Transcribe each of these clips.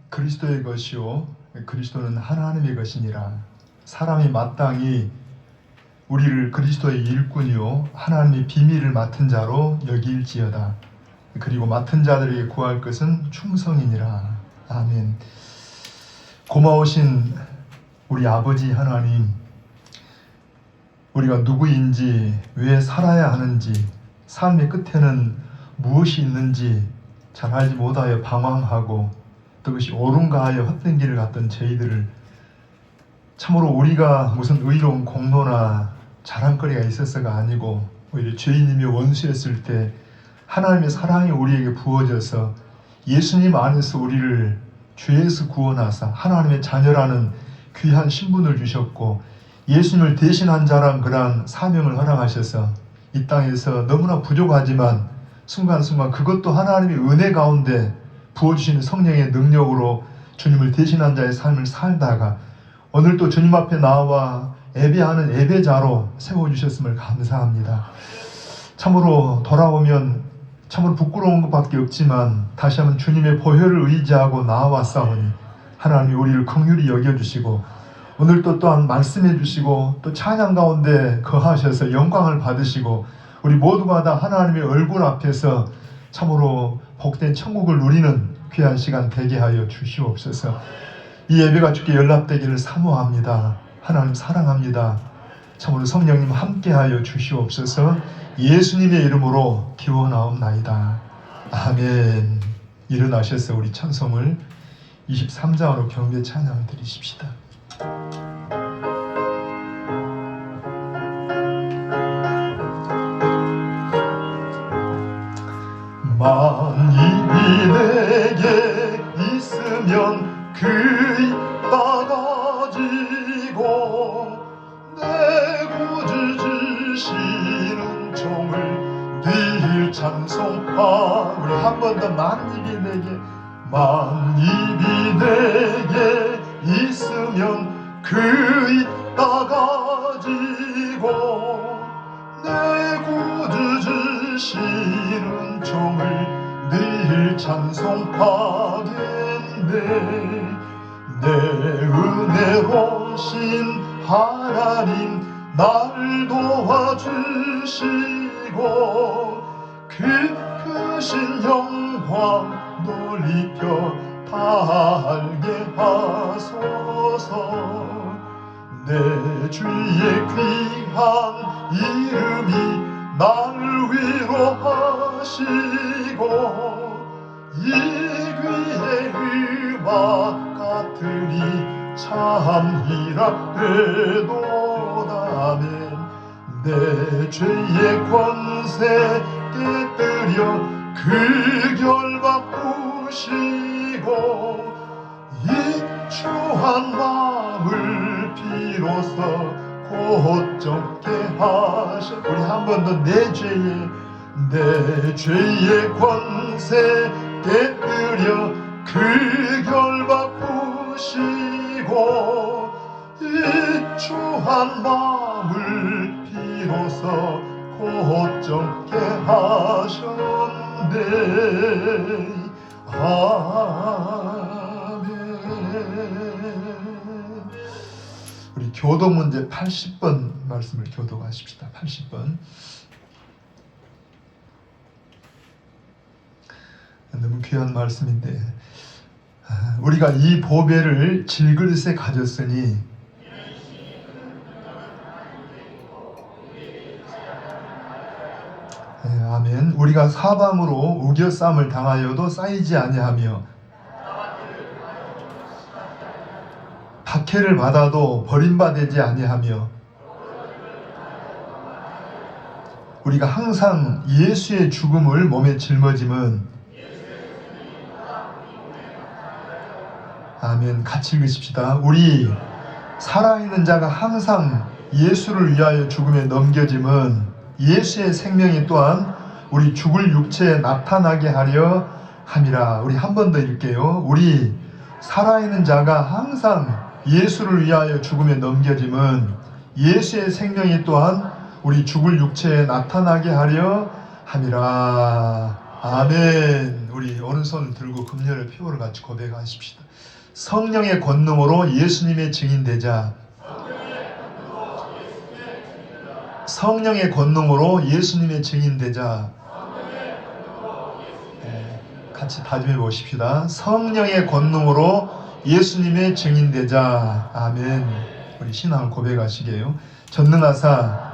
그리스도의 것이요 그리스도는 하나님의 것이니라. 사람이 마땅히 우리를 그리스도의 일꾼이요 하나님의 비밀을 맡은 자로 여길지어다. 그리고 맡은 자들에게 구할 것은 충성이니라. 아멘. 고마우신 우리 아버지 하나님, 우리가 누구인지, 왜 살아야 하는지, 삶의 끝에는 무엇이 있는지 잘 알지 못하여 방황하고 또 그것이 옳은가 하여 헛된 길을 갔던 저희들을 참으로 우리가 무슨 의로운 공로나 자랑거리가 있었어가 아니고 오히려 죄인이며 원수였을 때 하나님의 사랑이 우리에게 부어져서 예수님 안에서 우리를 죄에서 구원하사 하나님의 자녀라는 귀한 신분을 주셨고 예수님을 대신한 자란 그러한 사명을 허락하셔서 이 땅에서 너무나 부족하지만 순간순간 그것도 하나님의 은혜 가운데 부어주시는 성령의 능력으로 주님을 대신한 자의 삶을 살다가 오늘 또 주님 앞에 나와 예배하는 예배자로 세워주셨음을 감사합니다. 참으로 돌아오면 참으로 부끄러운 것밖에 없지만 다시 한번 주님의 보혈을 의지하고 나아왔사오니 하나님이 우리를 긍휼히 여겨주시고 오늘 또 또한 말씀해 주시고 또 찬양 가운데 거하셔서 영광을 받으시고 우리 모두가 다 하나님의 얼굴 앞에서 참으로 복된 천국을 누리는 귀한 시간 되게 하여 주시옵소서. 이 예배가 주께 연락되기를 사모합니다. 하나님 사랑합니다. 참으로 성령님 함께하여 주시옵소서. 예수님의 이름으로 기원하옵나이다. 아멘. 일어나셔서 우리 찬송을 23장으로 경배 찬양을 드리십시다. 만일이 내게 있으면 그이따 가지고 내 구주 주시는 종을 늘 찬송하. 우리 한 번 더 만입이 내게 있으면 그이따 가지고 내 구주 주시는 종을 늘 찬송하겠네. 내 은혜로우신 하나님 날 도와주시고 그 크신 영광 높여 달게 하소서. 내 주의 귀한 이름이 나를 위로하시고 이 귀의 음악 같으니 참이라 되도다네. 내 죄의 권세 깨뜨려 그 결 바꾸시고 이 추한 마음을 비로소 곧정케 하셔. 우리 한 번 더 내 죄의 권세 깨뜨려 그 결 바꾸시고 이 추한 마음을 비로소 곧정케 하셨네. 아멘. 우리 교독 문제 80번 말씀을 교독하십시다. 80번. 너무 귀한 말씀인데 우리가 이 보배를 질그릇에 가졌으니 아멘. 우리가 사방으로 우겨쌈을 당하여도 쌓이지 아니하며 박해를 받아도 버림받지 아니하며 우리가 항상 예수의 죽음을 몸에 짊어짐은 아멘. 같이 읽으십시다. 우리 살아있는 자가 항상 예수를 위하여 죽음에 넘겨짐은 예수의 생명이 또한 우리 죽을 육체에 나타나게 하려 함이라. 우리 한 번 더 읽게요. 우리 살아있는 자가 항상 예수를 위하여 죽음에 넘겨짐은 예수의 생명이 또한 우리 죽을 육체에 나타나게 하려 함이라. 아멘. 우리 오른손을 들고 금요일 표를 같이 고백하십시다. 성령의 권능으로 예수님의 증인되자. 성령의 권능으로 예수님의 증인되자. 같이 다짐해 보십시다. 성령의 권능으로 예수님의 증인되자. 아멘. 우리 신앙을 고백하시게요. 전능하사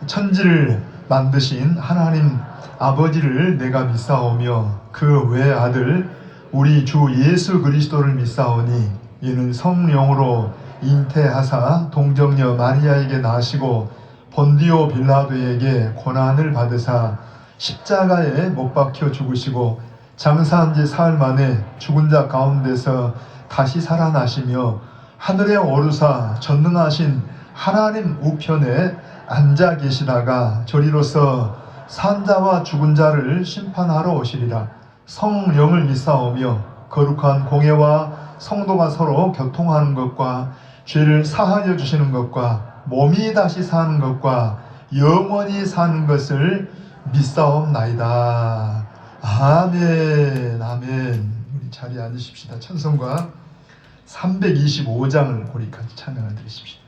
천지를 만드신 하나님 아버지를 내가 믿사오며 그 외아들 우리 주 예수 그리스도를 믿사오니 이는 성령으로 잉태하사 동정녀 마리아에게 나시고 본디오 빌라도에게 고난을 받으사 십자가에 못 박혀 죽으시고 장사한 지 사흘 만에 죽은 자 가운데서 다시 살아나시며 하늘에 오르사 전능하신 하나님 우편에 앉아 계시다가 저리로서 산자와 죽은 자를 심판하러 오시리라. 성령을 믿사오며 거룩한 공예와 성도가 서로 교통하는 것과 죄를 사하여 주시는 것과 몸이 다시 사는 것과 영원히 사는 것을 믿사옵나이다. 아멘. 아멘. 우리 자리에 앉으십시다. 찬송가 325장을 우리 같이 찬양을 드리십시다.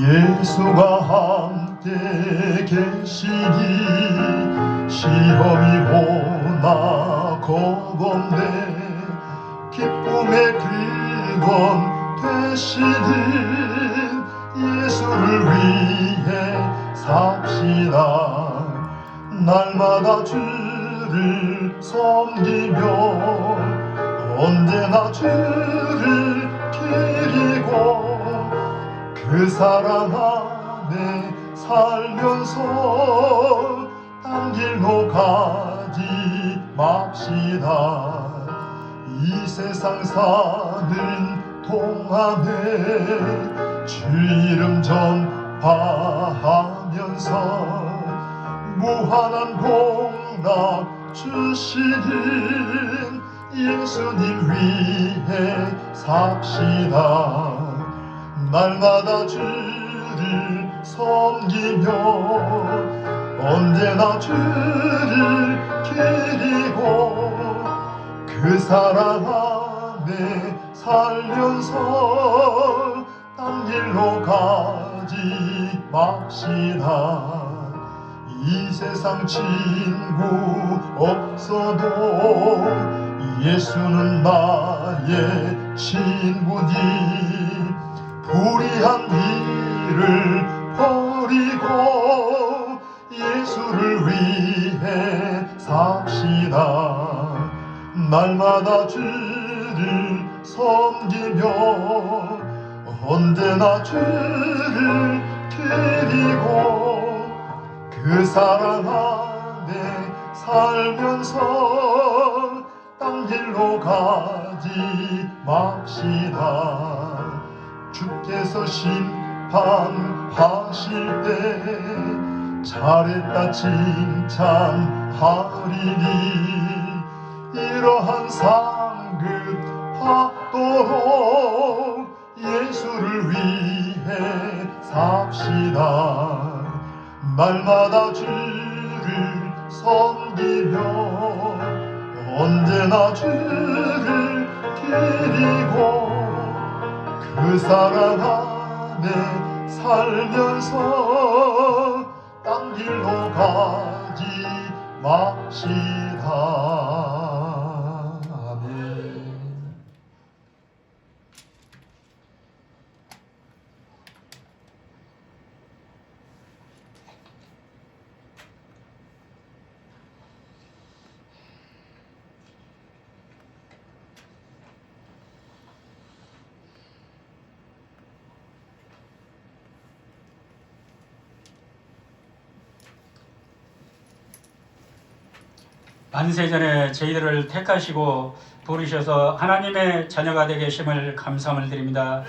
예수가 함께 계시니 시험이 오나 겁없네. 기쁨의 근원 되시는 예수를 위해 삽시다. 날마다 주를 섬기며 언제나 주를 기리고 그 사랑 안에 살면서 딴 길로 가지 맙시다. 이 세상 사는 동안에 주 이름 전파하면서 무한한 복락 주시는 예수님 위해 삽시다. 날마다 주를 섬기며 언제나 주를 기리고 그 사랑 안에 살면서 딴 길로 가지 맙시다. 이 세상 친구 없어도 예수는 나의 친구니 불의한 일을 버리고 예수를 위해 삽시다. 날마다 주를 섬기며 언제나 주를 기리고 그 사랑 안에 살면서 딴 길로 가지 맙시다. 주께서 심판하실 때 잘했다 칭찬하리니 이러한 상급 받도록 예수를 위해 삽시다. 날마다 주를 섬기며 언제나 주를 기리고 그 사랑 안에 살면서 딴 길로 가지 맙시다. 아멘. 만세전에 저희들을 택하시고 부르셔서 하나님의 자녀가 되게 하심을 감사함을 드립니다.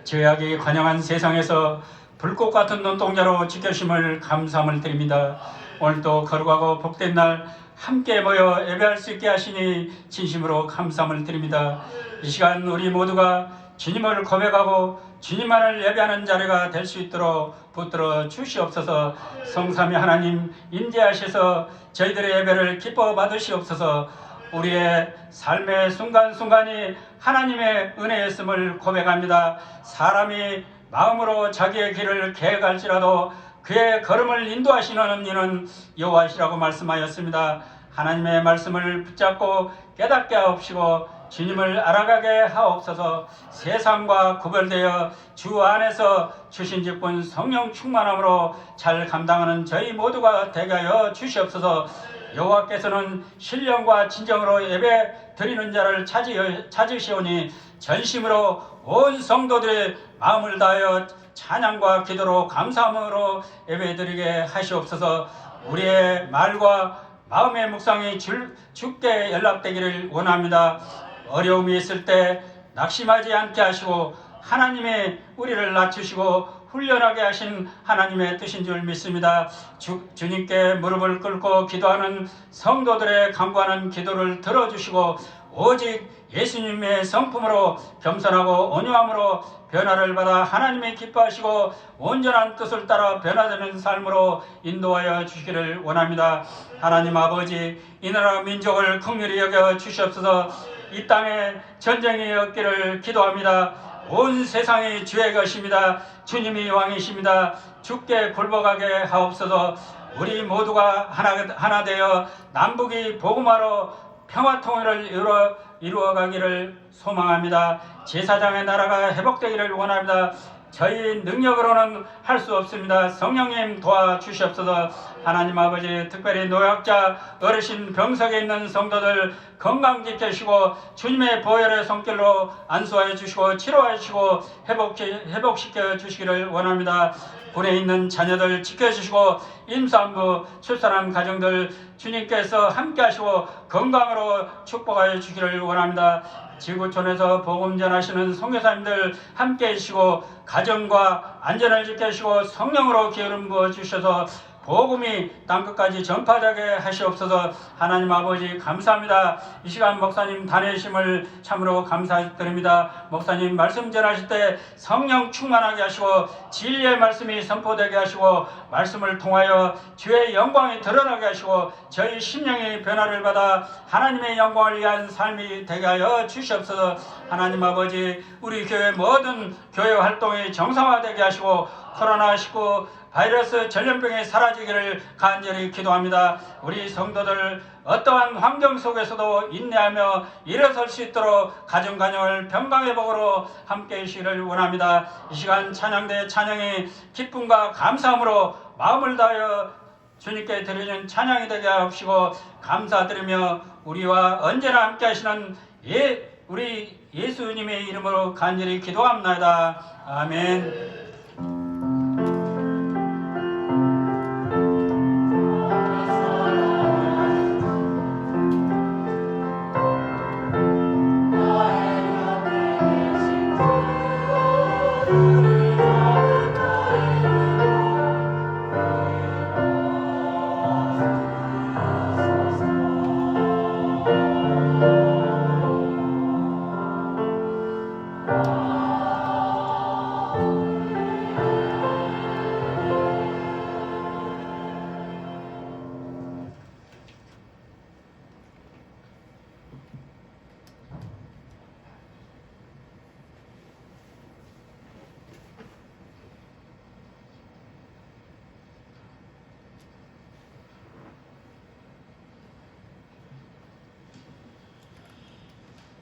죄악이 관영한 세상에서 불꽃 같은 눈동자로 지켜심을 감사함을 드립니다. 오늘도 거룩하고 복된 날 함께 모여 예배할 수 있게 하시니 진심으로 감사함을 드립니다. 이 시간 우리 모두가 주님을 고백하고 주님만을 예배하는 자리가 될 수 있도록 붙들어 주시옵소서. 성삼위 하나님 인재하셔서 저희들의 예배를 기뻐 받으시옵소서. 우리의 삶의 순간순간이 하나님의 은혜였음을 고백합니다. 사람이 마음으로 자기의 길을 계획할지라도 그의 걸음을 인도하시는 이는 여호와시라고 말씀하였습니다. 하나님의 말씀을 붙잡고 깨닫게 하옵시고 주님을 알아가게 하옵소서. 세상과 구별되어 주 안에서 주신 직분 성령 충만함으로 잘 감당하는 저희 모두가 되게 하여 주시옵소서. 여호와께서는 신령과 진정으로 예배 드리는 자를 찾으시오니 전심으로 온 성도들의 마음을 다하여 찬양과 기도로 감사함으로 예배 드리게 하시옵소서. 우리의 말과 마음의 묵상이 주께 연락되기를 원합니다. 어려움이 있을 때 낙심하지 않게 하시고 하나님의 우리를 낮추시고 훈련하게 하신 하나님의 뜻인 줄 믿습니다. 주님께 무릎을 꿇고 기도하는 성도들의 간구하는 기도를 들어주시고 오직 예수님의 성품으로 겸손하고 온유함으로 변화를 받아 하나님이 기뻐하시고 온전한 뜻을 따라 변화되는 삶으로 인도하여 주시기를 원합니다. 하나님 아버지, 이 나라 민족을 긍휼히 여겨 주시옵소서. 이 땅에 전쟁이 없기를 기도합니다. 온 세상이 주의 것입니다. 주님이 왕이십니다. 주께 굴복하게 하옵소서. 우리 모두가 하나 되어 남북이 복음화로 평화통일을 이루어가기를 소망합니다. 제사장의 나라가 회복되기를 원합니다. 저희 능력으로는 할 수 없습니다. 성령님 도와주시옵소서. 하나님 아버지, 특별히 노약자, 어르신, 병석에 있는 성도들 건강 지키시고 주님의 보혈의 손길로 안수하여 주시고 치료하여 주시고 회복시켜 주시기를 원합니다. 군에 있는 자녀들 지켜주시고 임산부, 출산한 가정들 주님께서 함께 하시고 건강으로 축복하여 주시기를 원합니다. 지구촌에서 복음 전하시는 선교사님들 함께 해주시고 가정과 안전을 지켜주시고 성령으로 기름 부어 주셔서 복음이 땅끝까지 전파되게 하시옵소서. 하나님 아버지 감사합니다. 이 시간 목사님 다니심을 참으로 감사드립니다. 목사님 말씀 전하실 때 성령 충만하게 하시고 진리의 말씀이 선포되게 하시고 말씀을 통하여 주의 영광이 드러나게 하시고 저희 심령이 변화를 받아 하나님의 영광을 위한 삶이 되게 하여 주시옵소서. 하나님 아버지, 우리 교회 모든 교회 활동이 정상화되게 하시고 코로나19 바이러스 전염병이 사라지기를 간절히 기도합니다. 우리 성도들 어떠한 환경 속에서도 인내하며 일어설 수 있도록 가정간영을 평강회복으로 함께 해주시기를 원합니다. 이 시간 찬양대 찬양이 기쁨과 감사함으로 마음을 다하여 주님께 드리는 찬양이 되게 하옵시고 감사드리며 우리와 언제나 함께 하시는 우리 예수님의 이름으로 간절히 기도합니다. 아멘.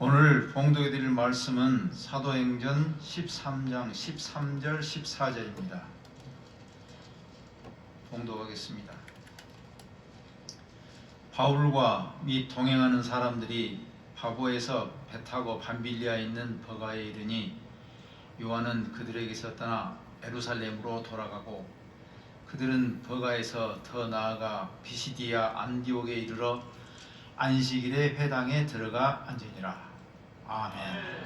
오늘 봉독해 드릴 말씀은 사도행전 13장 13절 14절입니다. 봉독하겠습니다. 바울과 및 동행하는 사람들이 바보에서 배 타고 밤빌리아에 있는 버가에 이르니 요한은 그들에게서 떠나 예루살렘으로 돌아가고 그들은 버가에서 더 나아가 비시디아 안디옥에 이르러 안식일의 회당에 들어가 앉으니라. 아멘.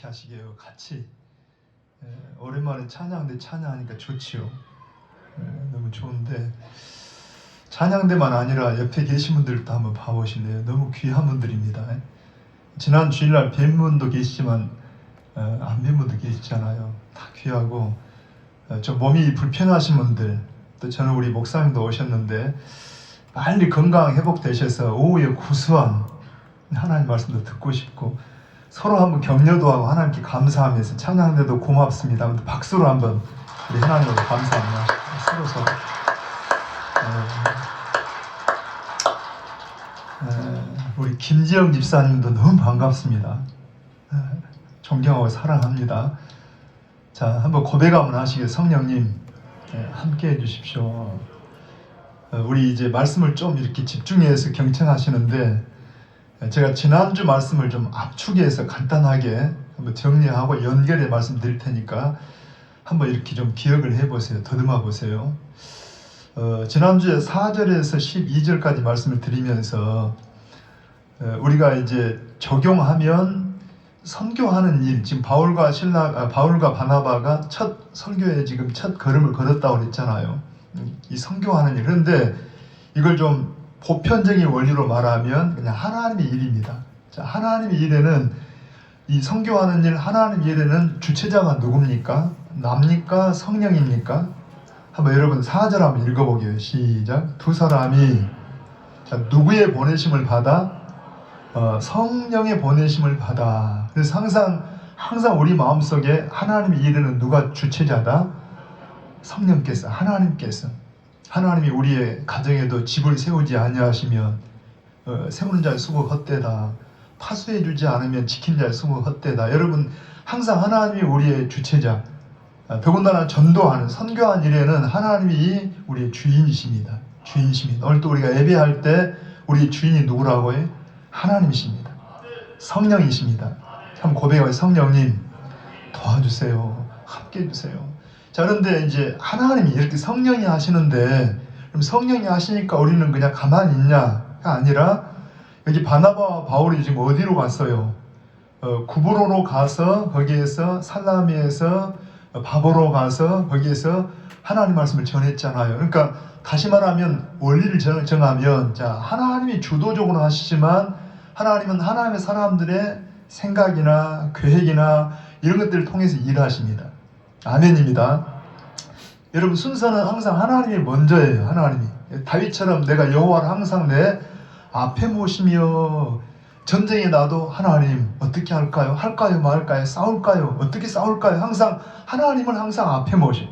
이렇게 하시게요. 같이 오랜만에 찬양대 찬양하니까 좋지요. 너무 좋은데 찬양대만 아니라 옆에 계신 분들도 한번 봐보실래요? 너무 귀한 분들입니다. 지난 주일날 뵌 분도 계시지만 안 뵌 분도 계시잖아요. 다 귀하고 좀 몸이 불편하신 분들, 또 저는 우리 목사님도 오셨는데 빨리 건강 회복되셔서 오후에 구수한 하나님 말씀도 듣고 싶고 서로 한번 격려도 하고 하나님께 감사하면서 찬양대도 고맙습니다. 박수로 한번 우리 하나님께 감사합니다. 서로 우리 김지영 집사님도 너무 반갑습니다. 존경하고 사랑합니다. 자, 한번 고백 한번 하시게. 성령님 함께 해주십시오. 우리 이제 말씀을 좀 이렇게 집중해서 경청하시는데 제가 지난주 말씀을 좀 압축해서 간단하게 한번 정리하고 연결해 말씀드릴 테니까 한번 이렇게 좀 기억을 해보세요. 더듬어 보세요. 지난주에 4절에서 12절까지 말씀을 드리면서 우리가 이제 적용하면 선교하는 일, 지금 바울과 바나바가 첫 선교에 지금 첫 걸음을 걸었다고 그랬잖아요. 이 선교하는 일. 그런데 이걸 좀 보편적인 원리로 말하면 그냥 하나님의 일입니다. 자, 하나님의 일에는 이 선교하는 일, 하나님의 일에는 주체자가 누굽니까? 납니까? 성령입니까? 한번 여러분 4절 한번 읽어보게요. 시작. 두 사람이 자, 누구의 보내심을 받아? 성령의 보내심을 받아. 그래서 항상 우리 마음속에 하나님의 일에는 누가 주체자다? 성령께서, 하나님께서. 하나님이 우리의 가정에도 집을 세우지 아니하시면 세우는 자의 수고 헛되다. 파수해 주지 않으면 지킨 자의 수고 헛되다. 여러분 항상 하나님이 우리의 주체자. 더군다나 전도하는 선교한 일에는 하나님이 우리의 주인이십니다. 주인이십니다. 오늘 또 우리가 예배할 때 우리의 주인이 누구라고요? 하나님이십니다. 성령이십니다. 한번 고백하여 성령님 도와주세요. 함께 해주세요. 자, 그런데 이제 하나님이 이렇게 성령이 하시는데 그럼 성령이 하시니까 우리는 그냥 가만히 있냐가 아니라 여기 바나바와 바울이 지금 어디로 갔어요? 구브로로 가서 거기에서 살라미에서 바보로 가서 거기에서 하나님 말씀을 전했잖아요. 그러니까 다시 말하면 원리를 정하면 자, 하나님이 주도적으로 하시지만 하나님은 하나님의 사람들의 생각이나 계획이나 이런 것들을 통해서 일하십니다. 아멘입니다. 여러분 순서는 항상 하나님이 먼저예요. 하나님이 다윗처럼 내가 여호와를 항상 내 앞에 모시며 전쟁에 나도 하나님 어떻게 할까요? 할까요? 말까요? 싸울까요? 어떻게 싸울까요? 항상 하나님을 항상 앞에 모셔.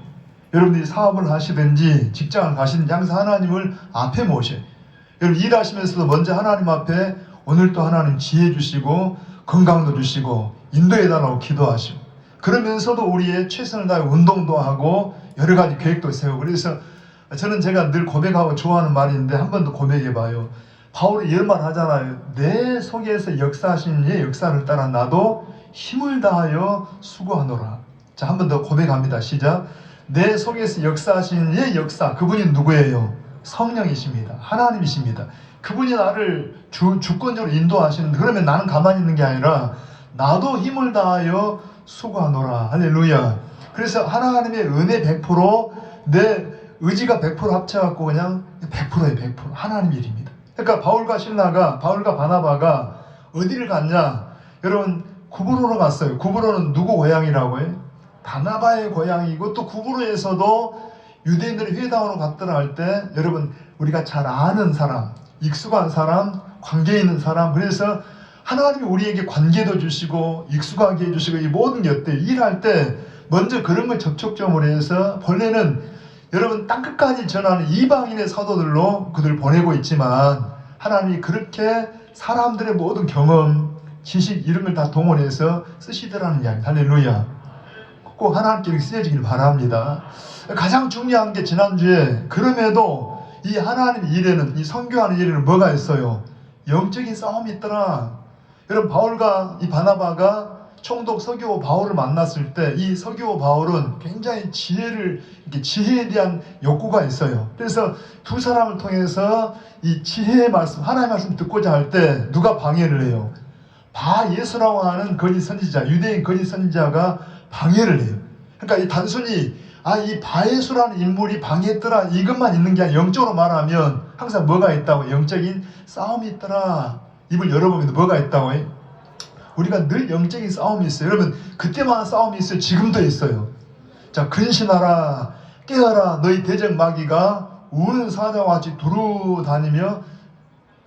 여러분들이 사업을 하시든지 직장을 가시든지 항상 하나님을 앞에 모셔. 여러분 일하시면서도 먼저 하나님 앞에 오늘도 하나님 지혜 주시고 건강도 주시고 인도해달라고 기도하시고, 그러면서도 우리의 최선을 다해 운동도 하고 여러 가지 계획도 세우고. 그래서 저는 제가 늘 고백하고 좋아하는 말인데 한 번 더 고백해봐요. 바울이 이런 말 하잖아요. 내 속에서 역사하신 예 역사를 따라 나도 힘을 다하여 수고하노라. 자, 한 번 더 고백합니다. 시작. 내 속에서 역사하신 예 역사, 그분이 누구예요? 성령이십니다. 하나님이십니다. 그분이 나를 주권적으로 인도하시는데, 그러면 나는 가만히 있는 게 아니라 나도 힘을 다하여 수고하노라. 할렐루야. 그래서 하나님의 은혜 100%, 내 의지가 100% 합쳐갖고 그냥 100%예요. 100%. 하나님 일입니다. 그러니까 바울과 바나바가 어디를 갔냐? 여러분, 구브로로 갔어요. 구브로는 누구 고향이라고 해요? 바나바의 고향이고, 또 구브로에서도 유대인들이 회당으로 갔더라 할 때, 여러분 우리가 잘 아는 사람, 익숙한 사람, 관계 있는 사람. 그래서 하나님이 우리에게 관계도 주시고 익숙하게 해주시고, 이 모든 게 어때요? 일할 때 먼저 그런 걸 접촉점으로 해서, 본래는 여러분 땅끝까지 전하는 이방인의 사도들로 그들 보내고 있지만, 하나님이 그렇게 사람들의 모든 경험, 지식 이런 걸 다 동원해서 쓰시더라는 이야기. 할렐루야. 꼭 하나님께 이렇게 쓰여지길 바랍니다. 가장 중요한 게 지난주에, 그럼에도 이 하나님 일에는, 이 선교하는 일에는 뭐가 있어요? 영적인 싸움이 있더라. 여러분, 바울과 이 바나바가 총독 서기오 바울을 만났을 때, 이 서기오 바울은 굉장히 지혜에 대한 욕구가 있어요. 그래서 두 사람을 통해서 이 지혜의 말씀, 하나님의 말씀 듣고자 할 때 누가 방해를 해요? 바 예수라고 하는 거짓 선지자, 유대인 거짓 선지자가 방해를 해요. 그러니까 이 단순히 이 바예수라는 인물이 방해했더라 이것만 있는 게 아니라, 영적으로 말하면 항상 뭐가 있다고? 영적인 싸움이 있더라. 입을 열어보면 뭐가 있다고 해? 우리가 늘 영적인 싸움이 있어요. 여러분, 그때만 싸움이 있어요? 지금도 있어요. 자, 근신하라, 깨어라, 너희 대적 마귀가 우는 사자와 같이 두루 다니며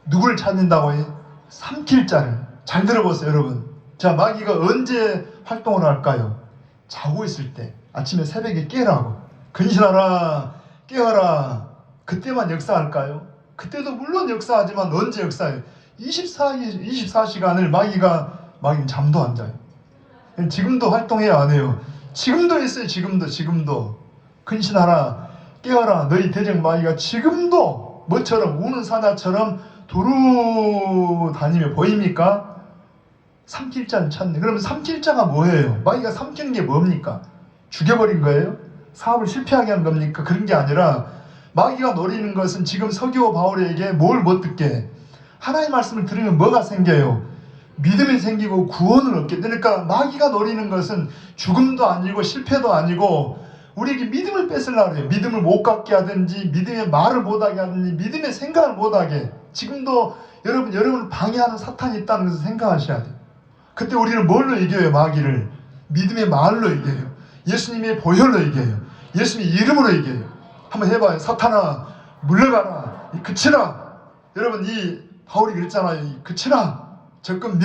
누구를 찾는다고 해? 삼킬 자를. 잘 들어보세요, 여러분. 자, 마귀가 언제 활동을 할까요? 자고 있을 때, 아침에 새벽에 깨라고. 근신하라, 깨어라. 그때만 역사할까요? 그때도 물론 역사하지만 언제 역사해요? 24시간을 마귀는 잠도 안 자요. 지금도 활동해야 안 해요. 지금도 있어요. 지금도. 근신하라, 깨어라. 너희 대적 마귀가 지금도 뭐처럼, 우는 사자처럼 두루 다니며 보입니까? 삼킬자를 찾네. 그러면 삼킬자가 뭐예요? 마귀가 삼키는 게 뭡니까? 죽여버린 거예요? 사업을 실패하게 하는 겁니까? 그런 게 아니라, 마귀가 노리는 것은 지금 서기오 바울에게 뭘 못 듣게? 하나님의 말씀을 들으면 뭐가 생겨요? 믿음이 생기고 구원을 얻게. 그러니까 마귀가 노리는 것은 죽음도 아니고 실패도 아니고, 우리에게 믿음을 뺏으려고 해요. 믿음을 못 갖게 하든지, 믿음의 말을 못하게 하든지, 믿음의 생각을 못하게. 지금도 여러분을 방해하는 사탄이 있다는 것을 생각하셔야 돼요. 그때 우리는 뭘로 이겨요? 마귀를 믿음의 말로 이겨요. 예수님의 보혈로 이겨요. 예수님의 이름으로 이겨요. 한번 해봐요. 사탄아 물러가라, 그치라. 여러분, 이 바울이 그랬잖아요. 그치라. 접근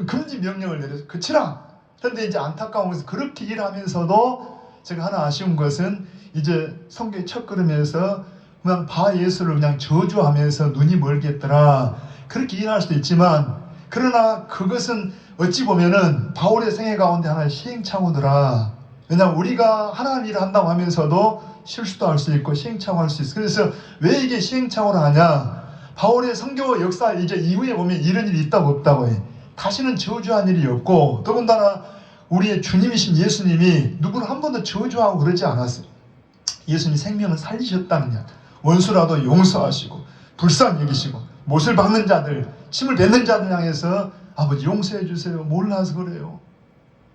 금지 명령을 내려서 그치라. 그런데 이제 안타까운 것은, 그렇게 일하면서도 제가 하나 아쉬운 것은, 이제 성경의 첫 걸음에서 그냥 바 예수를 그냥 저주하면서 눈이 멀겠더라, 그렇게 일할 수도 있지만, 그러나 그것은 어찌 보면은 바울의 생애 가운데 하나의 시행착오더라. 왜냐하면 우리가 하나님 일을 한다고 하면서도 실수도 할 수 있고 시행착오할 수 있어. 그래서 왜 이게 시행착오를 하냐? 바울의 선교 역사 이제 이후에 보면 이런 일이 있다고 없다고 해. 다시는 저주한 일이 없고, 더군다나 우리의 주님이신 예수님이 누구를 한 번도 저주하고 그러지 않았어요. 예수님이 생명을 살리셨다는 야. 원수라도 용서하시고 불쌍히 여기시고, 못을 박는 자들, 침을 뱉는 자들 향해서 아버지 용서해 주세요. 몰라서 그래요.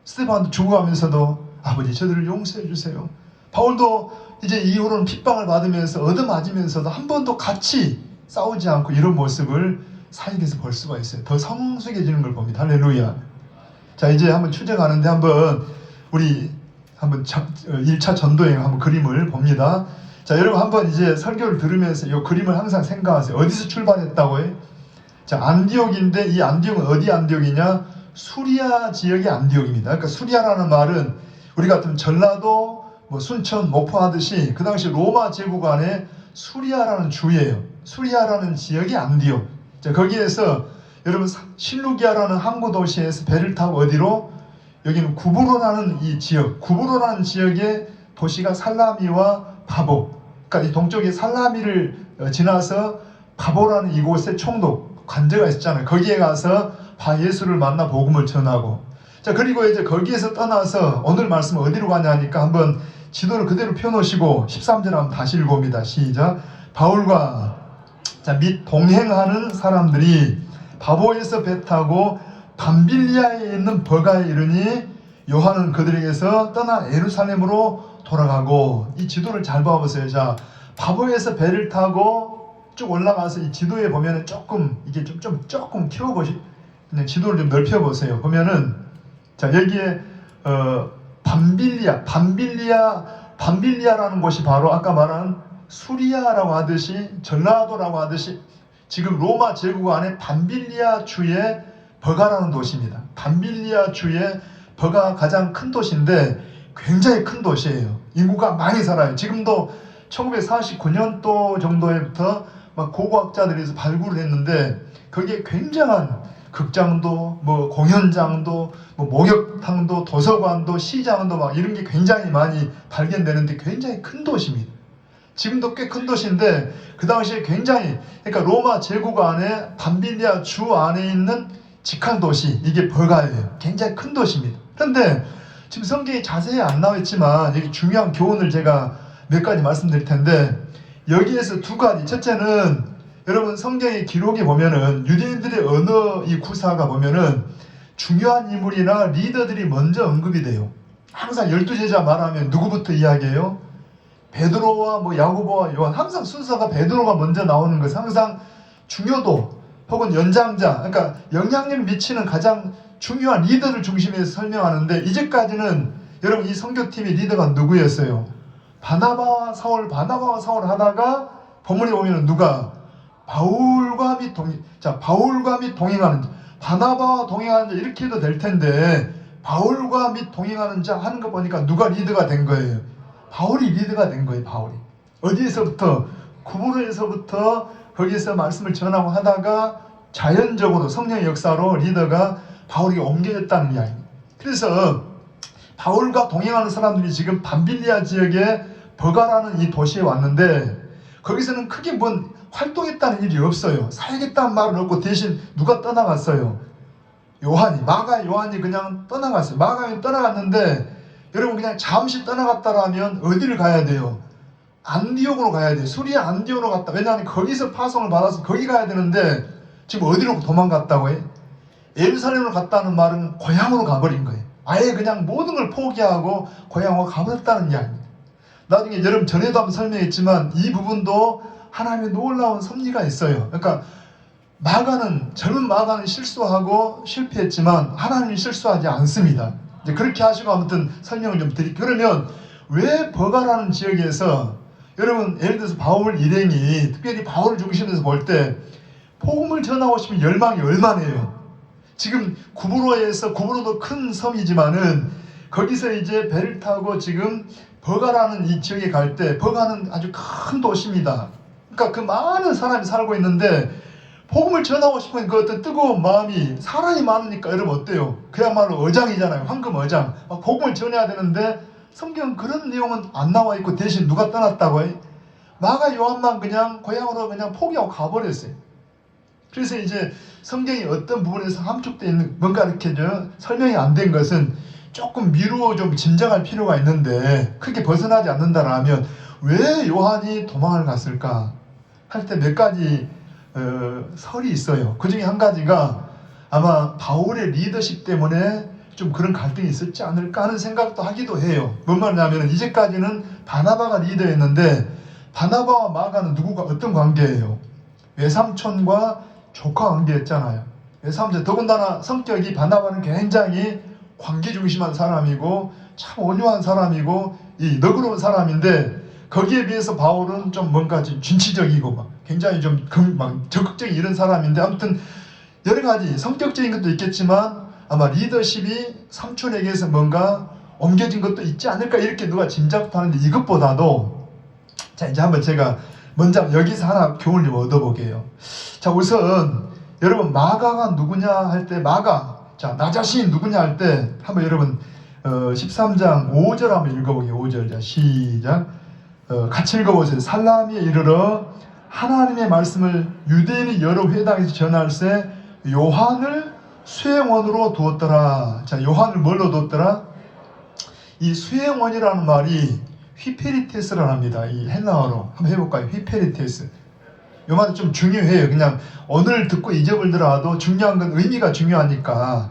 스데반도 죽어가면서도 아버지 저들을 용서해 주세요. 바울도 이제 이후로는 핍박을 받으면서 얻어맞으면서도 한 번도 같이 싸우지 않고 이런 모습을 사역에서 볼 수가 있어요. 더 성숙해지는 걸 봅니다. 할렐루야. 자, 이제 한번 추정하는데, 우리 1차 전도여행 한번 그림을 봅니다. 자, 여러분 한번 이제 설교를 들으면서 이 그림을 항상 생각하세요. 어디서 출발했다고요? 자, 안디옥인데 이 안디옥은 어디 안디옥이냐? 수리아 지역의 안디옥입니다. 그러니까 수리아라는 말은 우리 같은 전라도, 뭐 순천, 목포 하듯이 그 당시 로마 제국 안에 수리아라는 주예요. 수리아라는 지역이 안디옥. 자, 거기에서 여러분 실루기아라는 항구 도시에서 배를 타고 어디로? 여기는 구브로라는 이 지역, 구브로라는 지역의 도시가 살라미와 바보. 그러니까 이 동쪽에 살라미를 지나서 바보라는 이곳에 총독 관제가 있었잖아요. 거기에 가서 바 예수를 만나 복음을 전하고. 자, 그리고 이제 거기에서 떠나서 오늘 말씀 어디로 가냐 하니까 한번 지도를 그대로 펴놓으시고 13절 한번 다시 읽어봅니다. 시작. 바울과 및 동행하는 사람들이 바보에서 배 타고 밤빌리아에 있는 버가에 이르니 요한은 그들에게서 떠나 예루살렘으로 돌아가고. 이 지도를 잘 봐보세요. 자, 바보에서 배를 타고 쭉 올라가서 이 지도에 보면은 조금 이게 조금 키워보시, 그냥 지도를 좀 넓혀보세요. 보면은 자, 여기에 밤빌리아라는 곳이 바로 아까 말한 수리아라고 하듯이 전라도라고 하듯이 지금 로마 제국 안에 밤빌리아 주의 버가라는 도시입니다. 밤빌리아 주의 버가 가장 큰 도시인데 굉장히 큰 도시예요. 인구가 많이 살아요. 지금도 1949년도 정도에부터 막 고고학자들이 발굴을 했는데 거기에 굉장한 극장도, 뭐 공연장도, 뭐 목욕탕도, 도서관도, 시장도 막 이런 게 굉장히 많이 발견되는데 굉장히 큰 도시입니다. 지금도 꽤 큰 도시인데 그 당시에 굉장히, 그러니까 로마 제국 안에 밤빌리아 주 안에 있는 직한 도시, 이게 버가예요. 굉장히 큰 도시입니다. 그런데 지금 성경이 자세히 안 나와 있지만 여기 중요한 교훈을 제가 몇 가지 말씀드릴 텐데 여기에서 두 가지. 첫째는 여러분 성경의 기록에 보면은 유대인들의 언어 이 구사가 보면은 중요한 인물이나 리더들이 먼저 언급이 돼요. 항상 12제자 말하면 누구부터 이야기해요? 베드로와 뭐 야고보와 요한, 항상 순서가 베드로가 먼저 나오는 것은 항상 중요도 혹은 연장자, 그러니까 영향력을 미치는 가장 중요한 리더를 중심에서 설명하는데 이제까지는 여러분 이 선교팀의 리더가 누구였어요? 바나바와 사울 하다가 본문에 보면 누가? 바울과 및 동행하는 자, 바나바와 동행하는 자 이렇게 해도 될 텐데 바울과 및 동행하는 자 하는 거 보니까 누가 리더가 된 거예요? 바울이 리더가 된 거예요. 바울이. 어디에서부터? 구브로에서부터 거기서 말씀을 전하고 하다가 자연적으로 성령의 역사로 리더가 바울이 옮겨졌다는 이야기입니다. 그래서 바울과 동행하는 사람들이 지금 밤빌리아 지역의 버가라는 이 도시에 왔는데 거기서는 크게 뭔 활동했다는 일이 없어요. 살겠다는 말은 없고 대신 누가 떠나갔어요? 마가 요한이 그냥 떠나갔어요. 마가 요한이 떠나갔는데 여러분 그냥 잠시 떠나갔다라면 어디를 가야 돼요? 안디옥으로 가야 돼요. 수리아 안디옥으로 갔다. 왜냐하면 거기서 파송을 받아서 거기 가야 되는데 지금 어디로 도망갔다고 해? 예루살렘으로 갔다는 말은 고향으로 가버린 거예요. 아예 그냥 모든 걸 포기하고 고향으로 가버렸다는 이야기입니다. 나중에 여러분 전에도 한번 설명했지만 이 부분도 하나님의 놀라운 섭리가 있어요. 그러니까 젊은 마가는 실수하고 실패했지만 하나님이 실수하지 않습니다. 이제 그렇게 하시고 아무튼 설명을 좀 드릴게요. 그러면 왜 버가라는 지역에서 여러분 예를 들어서 바울 일행이 특별히 바울을 중심에서 볼 때 복음을 전하고 싶은 열망이 얼마네요. 지금 구브로도 큰 섬이지만은 거기서 이제 배를 타고 지금 버가라는 이 지역에 갈 때 버가는 아주 큰 도시입니다. 그러니까 그 많은 사람이 살고 있는데 복음을 전하고 싶은 그 어떤 뜨거운 마음이 사람이 많으니까 여러분 어때요? 그야말로 어장이잖아요. 황금 어장. 복음을 전해야 되는데 성경은 그런 내용은 안 나와 있고 대신 누가 떠났다고 해? 마가 요한만 그냥 고향으로 그냥 포기하고 가버렸어요. 그래서 이제 성경이 어떤 부분에서 함축되어 있는 뭔가 이렇게 설명이 안 된 것은 조금 미루어 좀 짐작할 필요가 있는데 크게 벗어나지 않는다라면 왜 요한이 도망을 갔을까 할 때 몇 가지 설이 있어요. 그 중에 한 가지가 아마 바울의 리더십 때문에 좀 그런 갈등이 있었지 않을까 하는 생각도 하기도 해요. 뭔 말이냐면 이제까지는 바나바가 리더였는데 바나바와 마가는 어떤 관계예요? 외삼촌과 조카 관계였잖아요. 외삼촌, 더군다나 성격이 바나바는 굉장히 관계 중심한 사람이고 참 온유한 사람이고 이 너그러운 사람인데 거기에 비해서 바울은 좀 뭔가 좀 진취적이고 막 굉장히 좀 막 적극적인 이런 사람인데, 아무튼 여러 가지 성격적인 것도 있겠지만 아마 리더십이 삼촌에게서 뭔가 옮겨진 것도 있지 않을까 이렇게 누가 짐작도 하는데, 이것보다도 자 이제 한번 제가 먼저 여기서 하나 교훈을 좀 얻어보게요. 자 우선 여러분 마가가 누구냐 할 때, 마가 자 나 자신이 누구냐 할 때 한번 여러분 13장 5절 한번 읽어보게요. 5절 자 시작. 같이 읽어보세요. 살라미에 이르러 하나님의 말씀을 유대인의 여러 회당에서 전할세 요한을 수행원으로 두었더라. 자 요한을 뭘로 두었더라? 이 수행원이라는 말이 휘페리테스라고 합니다. 이 헬라어로 한번 해볼까요? 휘페리테스. 이 말이 좀 중요해요. 그냥 오늘 듣고 잊어버리더라도 중요한 건 의미가 중요하니까.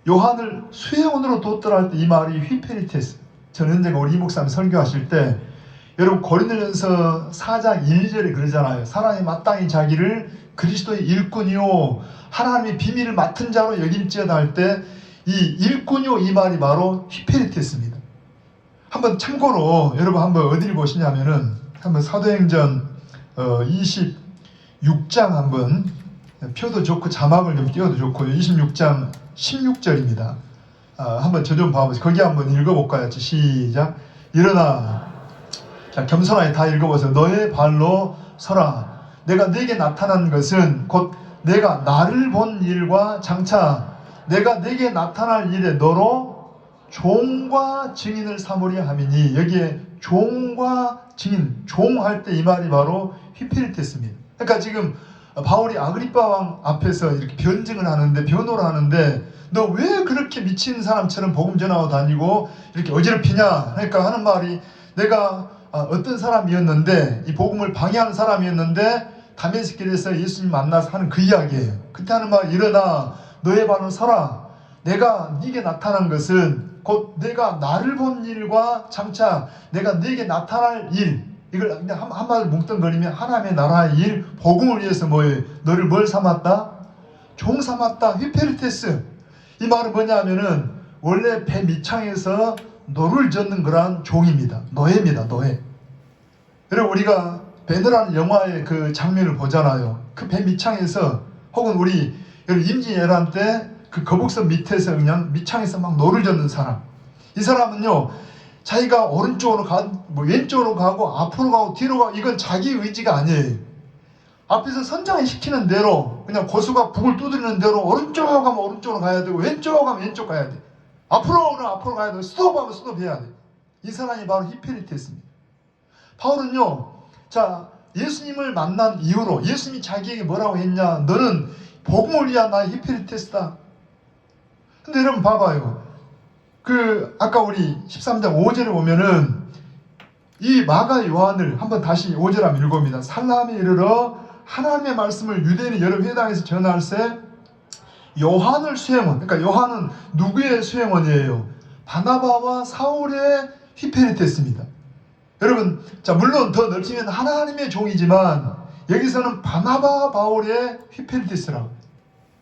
요한을 수행원으로 뒀더라 할 때 이 말이 휘페리테스. 저는 제가 우리 이목사님 설교하실 때 여러분 고린도전서 4장 1절에 그러잖아요. 사람이 마땅히 자기를 그리스도의 일꾼이요 하나님의 비밀을 맡은 자로 여길지어다 할 때 이 일꾼이요 이 말이 바로 휘페리테스입니다. 한번 참고로 여러분 한번 어디를 보시냐면은 한번 사도행전 26장 한번 표도 좋고 자막을 좀 띄워도 좋고요. 26장 16절입니다. 한번 저 좀 봐보세요. 거기 한번 읽어볼까요? 시작. 일어나. 자 겸손하게 다 읽어보세요. 너의 발로 서라. 내가 네게 나타난 것은 곧 내가 나를 본 일과 장차 내가 네게 나타날 일에 너로 종과 증인을 삼으려 함이니, 여기에 종과 증인, 종할 때 이 말이 바로 휘페리테스입니다. 그러니까 지금 바울이 아그리빠 왕 앞에서 이렇게 변증을 하는데, 변호를 하는데 너 왜 그렇게 미친 사람처럼 복음 전하고 다니고 이렇게 어지럽히냐 그러니까 하는 말이, 내가 어떤 사람이었는데 이 복음을 방해하는 사람이었는데 다메섹길에서 예수님 만나서 하는 그 이야기예요. 그때 하는 말, 일어나 너의 발로 서라. 내가 네게 나타난 것은 곧 내가 나를 본 일과 장차 내가 네게 나타날 일, 이걸 그냥 한마디로 뭉뚱거리면 하나님의 나라의 일, 복음을 위해서 뭐예요? 너를 뭘 삼았다? 종 삼았다. 휘페리테스. 이 말은 뭐냐 하면은 원래 배 밑창에서 노를 젓는 그러한 종입니다. 노예입니다. 노예. 여러분 우리가 배너라는 영화의 그 장면을 보잖아요. 그 배 밑창에서, 혹은 우리 임진왜란 때 그 거북선 밑에서 그냥 밑창에서 막 노를 젓는 사람. 이 사람은요 자기가 오른쪽으로 뭐 왼쪽으로 가고 앞으로 가고 뒤로 가고 이건 자기 의지가 아니에요. 앞에서 선장이 시키는 대로, 그냥 고수가 북을 두드리는 대로 오른쪽으로 가면 오른쪽으로 가야 되고 왼쪽으로 가면 왼쪽 가야 돼. 앞으로는 앞으로 가야 되고 스톱하면 스톱해야 돼. 이 사람이 바로 휘페리테스입니다. 바울은요, 자 예수님을 만난 이후로 예수님이 자기에게 뭐라고 했냐? 너는 복음을 위한 나의 휘페리테스다. 근데 여러분 봐봐요. 아까 우리 13장 5절에 보면은 이 마가 요한을 한번 다시 5절 한번 읽어봅니다. 살라미에 이르러 하나님의 말씀을 유대인의 여러 회당에서 전할세 요한을 수행원. 그러니까 요한은 누구의 수행원이에요? 바나바와 사울의 휘페리테스입니다. 여러분, 자 물론 더 넓히면 하나님의 종이지만 여기서는 바나바 바울의 휘페리테스라고.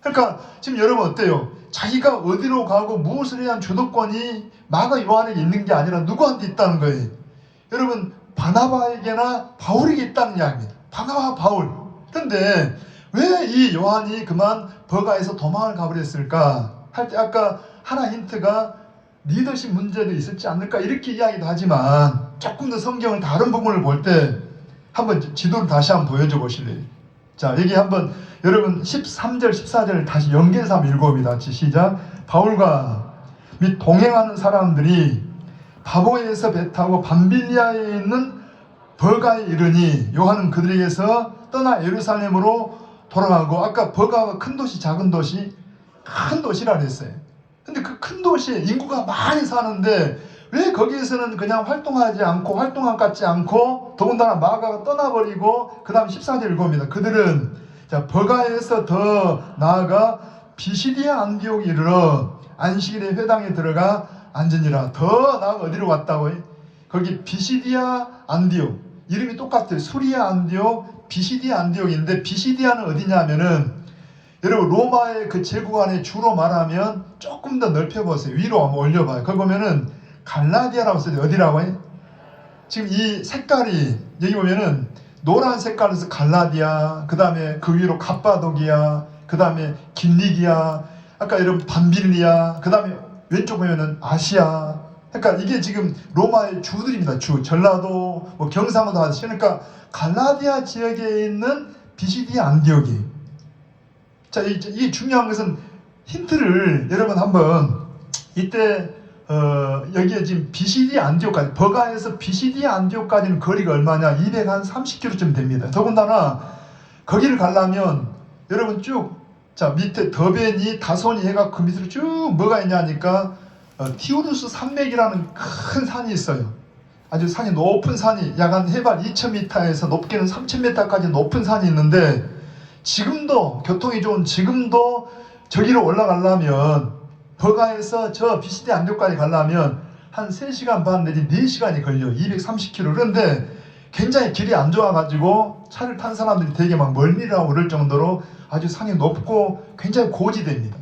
그러니까 지금 여러분 어때요? 자기가 어디로 가고 무엇을 해야 하는 주도권이 마가 요한에게 있는 게 아니라 누구한테 있다는 거예요. 여러분 바나바에게나 바울에게 있다는 이야기입니다. 바나바 바울. 그런데 왜 이 요한이 그만 버가에서 도망을 가버렸을까 할 때 아까 하나 힌트가 리더십 문제도 있었지 않을까 이렇게 이야기도 하지만, 조금 더 성경을 다른 부분을 볼 때 한번 지도를 다시 한번 보여줘 보실래요? 자 여기 한번 여러분 13절 14절을 다시 연계해서 한번 읽어봅니다. 시작. 바울과 및 동행하는 사람들이 바보에서 배 타고 밤빌리아에 있는 버가에 이르니 요한은 그들에게서 떠나 예루살렘으로 돌아가고, 아까 버가가 큰 도시 작은 도시? 큰 도시라 그랬어요. 근데 그 큰 도시에 인구가 많이 사는데 왜 거기에서는 그냥 활동하지 않고 활동한 같지 않고, 더군다나 마가가 떠나버리고, 그 다음 14절 읽어봅니다. 그들은 자 버가에서 더 나아가 비시디아 안디옥에 이르러 안식일의 회당에 들어가 앉으니라. 더 나아가 어디로 갔다고 해? 거기 비시디아 안디옥. 이름이 똑같아요. 수리아 안디옥, 비시디아 안디옥인데, 비시디아는 어디냐면은 여러분 로마의 그 제국 안에 주로 말하면 조금 더 넓혀보세요. 위로 한번 올려봐요. 거기 보면은 갈라디아라고 써요. 어디라고 해? 지금 이 색깔이 여기 보면은 노란 색깔에서 갈라디아, 그 다음에 그 위로 갑바도기아, 그 다음에 길리기아, 아까 여러분 밤빌리아, 그 다음에 왼쪽 보면은 아시아. 그러니까 이게 지금 로마의 주들입니다. 주 전라도, 뭐 경상도 하듯이. 그러니까 갈라디아 지역에 있는 비시디 안디옥이. 자, 이 중요한 것은 힌트를 여러분 한번 이때 여기에 지금 비시디 안디옥까지, 버가에서 비시디 안디옥까지는 거리가 얼마냐? 230km쯤 됩니다. 더군다나 거기를 가려면 여러분 쭉, 자, 밑에 더베니 다소니 해가 그 밑으로 쭉 뭐가 있냐니까 티우루스 산맥이라는 큰 산이 있어요. 아주 산이 높은 산이 약 한 해발 2000m에서 높게는 3000m까지 높은 산이 있는데, 지금도 교통이 좋은 지금도 저기로 올라가려면 버가에서 저 비시디 안디옥까지 가려면 한 3시간 반 내지 4시간이 걸려요. 230km. 그런데 굉장히 길이 안 좋아가지고 차를 탄 사람들이 되게 막 멀미라고 그럴 정도로 아주 산이 높고 굉장히 고지대입니다.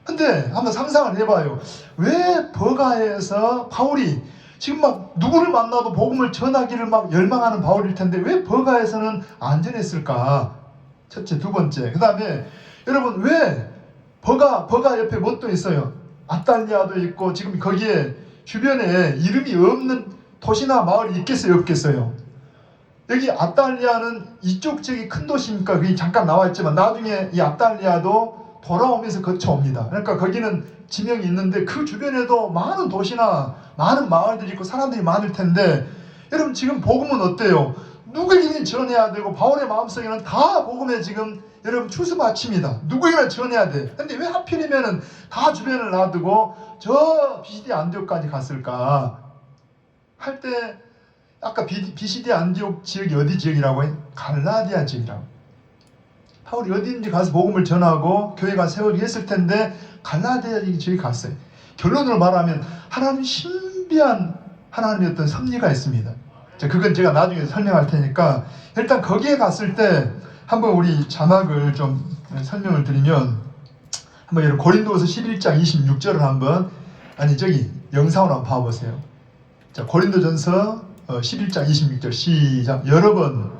근데 한번 상상을 해봐요. 왜 버가에서 바울이 지금 막 누구를 만나도 복음을 전하기를 막 열망하는 바울일 텐데 왜 버가에서는 안전했을까? 첫째. 두 번째, 그 다음에 여러분 왜 버가 옆에 뭣도 있어요? 아탈리아도 있고 지금 거기에 주변에 이름이 없는 도시나 마을이 있겠어요, 없겠어요? 여기 아탈리아는 이쪽 지역이 큰 도시니까 그게 잠깐 나와 있지만 나중에 이 아탈리아도 돌아오면서 거쳐옵니다. 그러니까 거기는 지명이 있는데 그 주변에도 많은 도시나 많은 마을들이 있고 사람들이 많을 텐데, 여러분 지금 복음은 어때요? 누구에게는 전해야 되고 바울의 마음속에는 다 복음에 지금 여러분 추수마칩니다. 누구에게나 전해야 돼. 근데 왜 하필이면은 다 주변을 놔두고 저 비시디 안디옥까지 갔을까? 할 때 아까 비시디 안디옥 지역이 어디 지역이라고 해? 갈라디아 지역이라고. 바울이 어디든지 가서 복음을 전하고 교회가 세우기 했을 텐데 갈라디아 지역에 갔어요. 결론으로 말하면 하나님 신비한 하나님의 어떤 섭리가 있습니다. 그건 제가 나중에 설명할 테니까 일단 거기에 갔을 때 한번 우리 자막을 좀 설명을 드리면, 한번 여러분 고린도서 11장 26절을 한번, 아니 저기 영상으로 한번 봐보세요. 자, 고린도전서 11장 26절 시작. 여러 번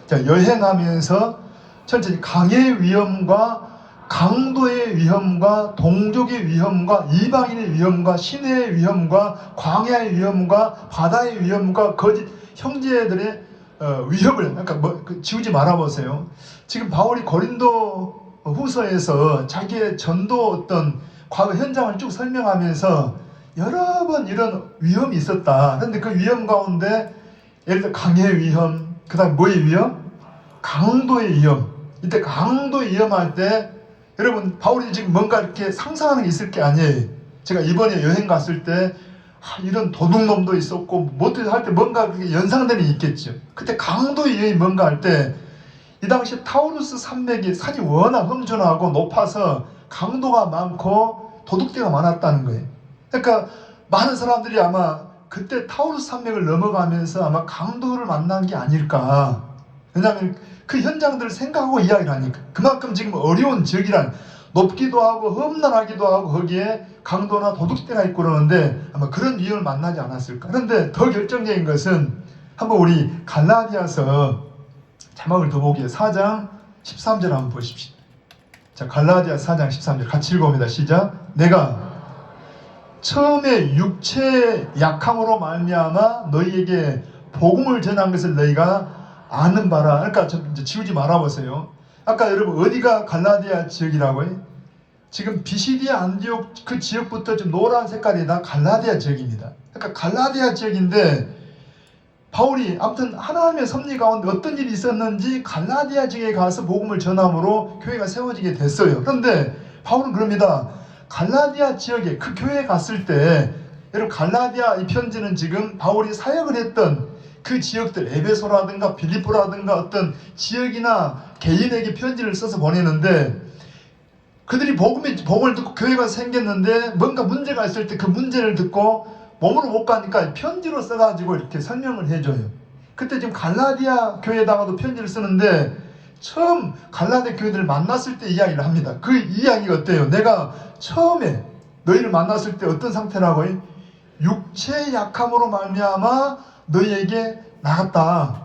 자, 여행하면서 천천히 강의 위험과 강도의 위험과 동족의 위험과 이방인의 위험과 시내의 위험과 광야의 위험과 바다의 위험과 거짓 형제들의 위협을 그러니까 지우지 말아보세요. 지금 바울이 고린도 후서에서 자기의 전도 어떤 과거 현장을 쭉 설명하면서 여러 번 이런 위험이 있었다. 그런데 그 위험 가운데 예를 들어 강의 위험, 그 다음 뭐의 위험? 강도의 위험. 이때 강도의 위험할 때 여러분 바울이 지금 뭔가 이렇게 상상하는 게 있을 게 아니에요. 제가 이번에 여행 갔을 때 이런 도둑놈도 있었고 뭐도 할 때 뭔가 그게 연상되는 게 있겠죠. 그때 강도의 위험이 뭔가 할 때 이 당시 타우루스 산맥이 산이 워낙 험준하고 높아서 강도가 많고 도둑대가 많았다는 거예요. 그러니까 많은 사람들이 아마 그때 타우루스 산맥을 넘어가면서 아마 강도를 만난 게 아닐까. 왜냐하면 그 현장들을 생각하고 이야기를 하니까. 그만큼 지금 어려운 지역이란, 높기도 하고 험난하기도 하고 거기에 강도나 도둑대가 있고 그러는데 아마 그런 위험을 만나지 않았을까. 그런데 더 결정적인 것은 한번 우리 갈라디아서 자막을 더 보기에 4장 13절 한번 보십시오. 자, 갈라디아 4장 13절 같이 읽어봅니다. 시작. 내가 처음에 육체의 약함으로 말미암아 너희에게 복음을 전한 것을 너희가 아는 바라. 그러니까 이제 지우지 말아보세요. 아까 여러분 어디가 갈라디아 지역이라고요? 지금 비시디아 안디옥 그 지역부터 좀 노란 색깔이 다 갈라디아 지역입니다. 그러니까 갈라디아 지역인데 바울이 아무튼 하나님의 섭리 가운데 어떤 일이 있었는지 갈라디아 지역에 가서 복음을 전함으로 교회가 세워지게 됐어요. 그런데 바울은 그럽니다. 갈라디아 지역에 그 교회에 갔을 때, 여러분 갈라디아 이 편지는 지금 바울이 사역을 했던 그 지역들, 에베소라든가 빌립보라든가 어떤 지역이나 개인에게 편지를 써서 보내는데, 그들이 복음을 듣고 교회가 생겼는데 뭔가 문제가 있을 때 그 문제를 듣고 몸으로 못 가니까 편지로 써가지고 이렇게 설명을 해줘요. 그때 지금 갈라디아 교회에다가도 편지를 쓰는데 처음 갈라디아 교회들을 만났을 때 이야기를 합니다. 그 이야기가 어때요? 내가 처음에 너희를 만났을 때 어떤 상태라고요? 육체의 약함으로 말미암아 너희에게 나갔다.